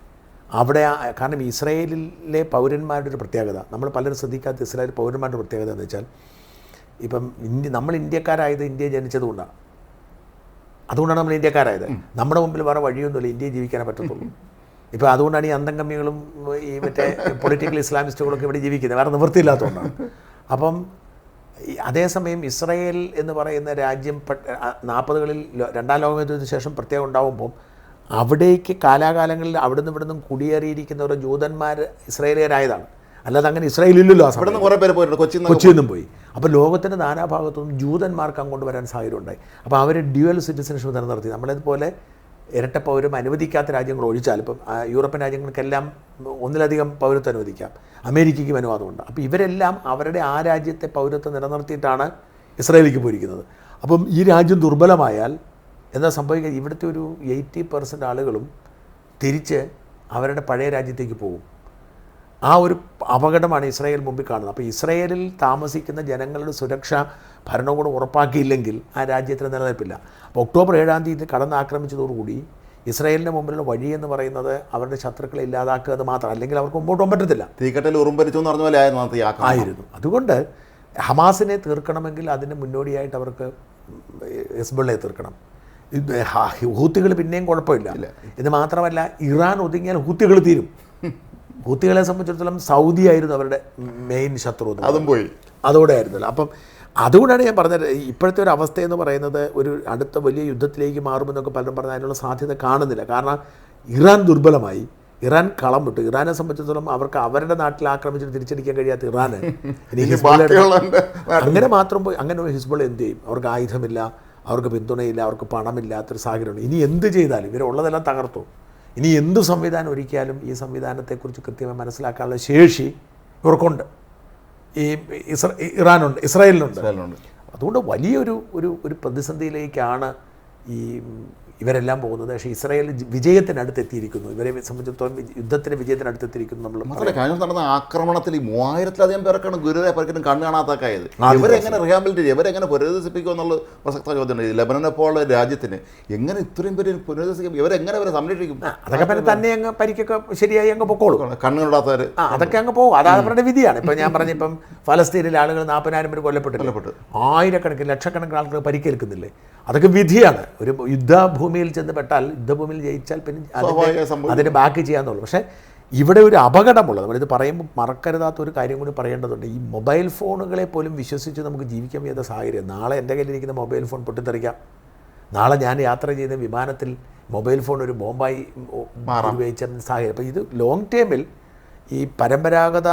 അവിടെ കാരണം ഇസ്രായേലിലെ പൗരന്മാരുടെ ഒരു പ്രത്യേകത, നമ്മൾ പലരും ശ്രദ്ധിക്കാത്ത ഇസ്രായേൽ പൗരന്മാരുടെ പ്രത്യേകത എന്ന് വെച്ചാൽ, ഇപ്പം നമ്മൾ ഇന്ത്യക്കാരായത് ഇന്ത്യയിൽ ജനിച്ചതുകൊണ്ടാണ്. അതുകൊണ്ടാണ് നമ്മൾ ഇന്ത്യക്കാരായത്. നമ്മുടെ മുമ്പിൽ വേറെ വഴിയൊന്നുമില്ല, ഇന്ത്യയിൽ ജീവിക്കാനേ പറ്റത്തുള്ളൂ. ഇപ്പോൾ അതുകൊണ്ടാണ് ഈ അന്തംഗമ്മികളും ഈ മറ്റേ പൊളിറ്റിക്കൽ ഇസ്ലാമിസ്റ്റുകളൊക്കെ ഇവിടെ ജീവിക്കുന്നത്, വേറെ നിവൃത്തിയില്ലാത്തതുകൊണ്ടാണ്. അപ്പം അതേസമയം ഇസ്രായേൽ എന്ന് പറയുന്ന രാജ്യം 40കളിൽ രണ്ടാം ലോകയുദ്ധത്തിന് ശേഷം പ്രത്യേകം ഉണ്ടാകുമ്പം അവിടേക്ക് കാലാകാലങ്ങളിൽ അവിടുന്ന് ഇവിടുന്ന് കുടിയേറിയിരിക്കുന്ന ഓരോ ജൂതന്മാർ ഇസ്രായേലിയരായതാണ്. അല്ലാതെ അങ്ങനെ ഇസ്രായേലില്ലല്ലോ. ആ സമയത്ത് കുറേ പേര് പോയിട്ടുണ്ട്, കൊച്ചിയിൽ നിന്നും പോയി. അപ്പോൾ ലോകത്തിൻ്റെ നാനാഭാഗത്തുനിന്നും ജൂതന്മാർക്ക് അങ്ങോട്ട് വരാൻ സാഹചര്യം ഉണ്ടായി. അപ്പോൾ അവർ ഡ്യുവൽ സിറ്റിസൺഷിപ്പ് നിലനിർത്തി. നമ്മളതുപോലെ ഇരട്ട പൗരം അനുവദിക്കാത്ത രാജ്യങ്ങൾ ഒഴിച്ചാൽ, ഇപ്പം യൂറോപ്യൻ രാജ്യങ്ങൾക്കെല്ലാം ഒന്നിലധികം പൗരത്വം അനുവദിക്കാം, അമേരിക്കയ്ക്കും അനുവാദമുണ്ട്. അപ്പോൾ ഇവരെല്ലാം അവരുടെ ആ രാജ്യത്തെ പൗരത്വം നിലനിർത്തിയിട്ടാണ് ഇസ്രായേലിലേക്ക് പോയിരിക്കുന്നത്. അപ്പം ഈ രാജ്യം ദുർബലമായാൽ എന്താ സംഭവിക്കുക? ഇവിടുത്തെ ഒരു 80% ആളുകളും തിരിച്ച് അവരുടെ പഴയ രാജ്യത്തേക്ക് പോകും. ആ ഒരു അപകടമാണ് ഇസ്രായേൽ മുമ്പിൽ കാണുന്നത്. അപ്പോൾ ഇസ്രായേലിൽ താമസിക്കുന്ന ജനങ്ങളുടെ സുരക്ഷ ഭരണകൂടം ഉറപ്പാക്കിയില്ലെങ്കിൽ ആ രാജ്യത്തിന് നിലനിൽപ്പില്ല. അപ്പോൾ ഒക്ടോബർ 7 കടന്നാക്രമിച്ചതോടുകൂടി ഇസ്രായേലിൻ്റെ മുമ്പിലുള്ള വഴിയെന്ന് പറയുന്നത് അവരുടെ ശത്രുക്കളെ ഇല്ലാതാക്കുക എന്ന് മാത്രം, അല്ലെങ്കിൽ അവർക്ക് മുമ്പോട്ട് പോകാൻ പറ്റത്തില്ല. തീക്കട്ടൽ ഉറുമ്പരിച്ചു എന്ന് പറഞ്ഞ പോലെ ആയിരുന്നു. അതുകൊണ്ട് ഹമാസിനെ തീർക്കണമെങ്കിൽ അതിന് മുന്നോടിയായിട്ട് അവർക്ക് ഹിസ്ബുള്ളയെ തീർക്കണം. ഹൂത്തികൾ പിന്നെയും കുഴപ്പമില്ല. ഇത് മാത്രമല്ല, ഇറാൻ ഒതുങ്ങിയാൽ ഹൂത്തികൾ തീരും. ഹൂത്തികളെ സംബന്ധിച്ചിടത്തോളം സൗദി ആയിരുന്നു അവരുടെ മെയിൻ ശത്രു, അതും പോയി, അതോടെ ആയിരുന്നല്ലോ. അപ്പം അതുകൊണ്ടാണ് ഞാൻ പറഞ്ഞത്, ഇപ്പോഴത്തെ ഒരു അവസ്ഥയെന്ന് പറയുന്നത് ഒരു അടുത്ത വലിയ യുദ്ധത്തിലേക്ക് മാറുമെന്നൊക്കെ പലരും പറഞ്ഞാൽ അതിനുള്ള സാധ്യത കാണുന്നില്ല. കാരണം ഇറാൻ ദുർബലമായി, ഇറാൻ കളം വിട്ടു. ഇറാനെ സംബന്ധിച്ചിടത്തോളം അവർക്ക് അവരുടെ നാട്ടിൽ ആക്രമിച്ചിട്ട് തിരിച്ചടിക്കാൻ കഴിയാത്ത ഇറാന് അങ്ങനെ മാത്രം പോയി. അങ്ങനെ ഹിസ്ബുള്ള എന്ത് ചെയ്യും? അവർക്ക് ആയുധമില്ല, അവർക്ക് പിന്തുണയില്ല, അവർക്ക് പണമില്ലാത്തൊരു സാഹചര്യമുണ്ട്. ഇനി എന്ത് ചെയ്താലും ഇവരുള്ളതെല്ലാം തകർത്തു. ഇനി എന്ത് സംവിധാനം ഒരുക്കിയാലും ഈ സംവിധാനത്തെക്കുറിച്ച് കൃത്യമായി മനസ്സിലാക്കാനുള്ള ശേഷി ഇവർക്കുണ്ട്. ഈ ഇസ്രായേലിനുണ്ട്. അതുകൊണ്ട് വലിയൊരു ഒരു പ്രതിസന്ധിയിലേക്കാണ് ഇവരെല്ലാം പോകുന്നത്. പക്ഷേ ഇസ്രായേൽ വിജയത്തിനടുത്തെത്തിയിരിക്കുന്നു. ഇവരെ സംബന്ധിച്ചിടത്തോളം യുദ്ധത്തിൻ്റെ വിജയത്തിനടുത്തെത്തിയിരിക്കുന്നു. നമ്മൾ മാത്രമല്ല, കഴിഞ്ഞ നടന്ന ആക്രമണത്തിൽ 3000-ലധികം പേർക്കാണ് ഗുരുതര പരിക്കും കണ്ണു കാണാത്താക്കായത്. ഇവരെങ്ങനെ റിഹാബിലിറ്റ് ചെയ്യും, ഇവരെങ്ങനെ പുനരധിവസിപ്പിക്കും എന്നുള്ളത് പ്രസക്ത ചോദ്യമുണ്ട്. ലബനനെ പോലുള്ള രാജ്യത്തിന് എങ്ങനെ ഇത്രയും പേര് പുനരധിവസിക്കും, ഇവരെങ്ങനെ അവരെ സംരക്ഷിക്കും? അതൊക്കെ പിന്നെ തന്നെ അങ്ങ് പരിക്കൊക്കെ ശരിയായി അങ്ങ് പൊക്കോളും. കണ്ണുകൊണ്ടാത്തവർ അതൊക്കെ അങ്ങ് പോകും. അത് അവരുടെ വിധിയാണ്. ഇപ്പം ഞാൻ പറഞ്ഞിപ്പം ഫലസ്തീനിലെ ആളുകൾ 40,000 പേര് കൊല്ലപ്പെട്ടു, ആയിരക്കണക്കിന് ലക്ഷക്കണക്കിന് ആളുകൾ പരിക്കേൽക്കുന്നില്ലേ? അതൊക്കെ വിധിയാണ്. ഒരു യുദ്ധഭൂമിയിൽ ചെന്ന് പെട്ടാൽ, യുദ്ധഭൂമിയിൽ ജയിച്ചാൽ പിന്നെ അതിന് ബാക്കി ചെയ്യാന്നുള്ളൂ. പക്ഷേ ഇവിടെ ഒരു അപകടമുള്ളത്, നമ്മളിത് പറയുമ്പോൾ മറക്കരുതാത്ത ഒരു കാര്യം കൂടി പറയേണ്ടതുണ്ട്. ഈ മൊബൈൽ ഫോണുകളെ പോലും വിശ്വസിച്ച് നമുക്ക് ജീവിക്കാൻ വയ്യാത്ത സാഹചര്യം. നാളെ എൻ്റെ കയ്യിലിരിക്കുന്ന മൊബൈൽ ഫോൺ പൊട്ടിത്തെറിക്കാം. നാളെ ഞാൻ യാത്ര ചെയ്ത വിമാനത്തിൽ മൊബൈൽ ഫോൺ ഒരു ബോംബായി ഉപയോഗിച്ച സാഹചര്യം. അപ്പോൾ ഇത് ലോങ് ടേമിൽ ഈ പരമ്പരാഗത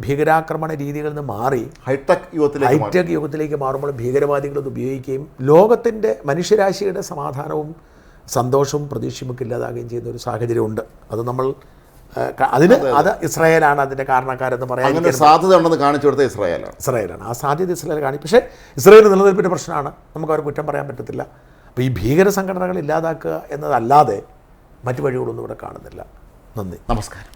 ഭീകരാക്രമണ രീതികളിൽ നിന്ന് മാറി ഹൈടെക് യുഗത്തിലേക്ക് മാറുമ്പോൾ ഭീകരവാദികൾ അത് ഉപയോഗിക്കുകയും ലോകത്തിൻ്റെ മനുഷ്യരാശിയുടെ സമാധാനവും സന്തോഷവും പ്രതീക്ഷയുമൊക്കെ ഇല്ലാതാകുകയും ചെയ്യുന്ന ഒരു സാഹചര്യമുണ്ട്. അത് നമ്മൾ അത് ഇസ്രായേലാണ് അതിൻ്റെ കാരണക്കാരെന്ന് പറയാൻ സാധ്യത ഉണ്ടെന്ന് കാണിച്ചു കൊടുത്ത ഇസ്രായേലാണ്. ആ സാധ്യത ഇസ്രായേൽ കാണിക്കും. പക്ഷേ ഇസ്രായേൽ നിലനിൽപ്പിൻ്റെ പ്രശ്നമാണ്, നമുക്ക് അവർ കുറ്റം പറയാൻ പറ്റത്തില്ല. അപ്പോൾ ഈ ഭീകര സംഘടനകൾ ഇല്ലാതാക്കുക എന്നതല്ലാതെ മറ്റു വഴികളൊന്നും ഇവിടെ കാണുന്നില്ല. നന്ദി, നമസ്കാരം.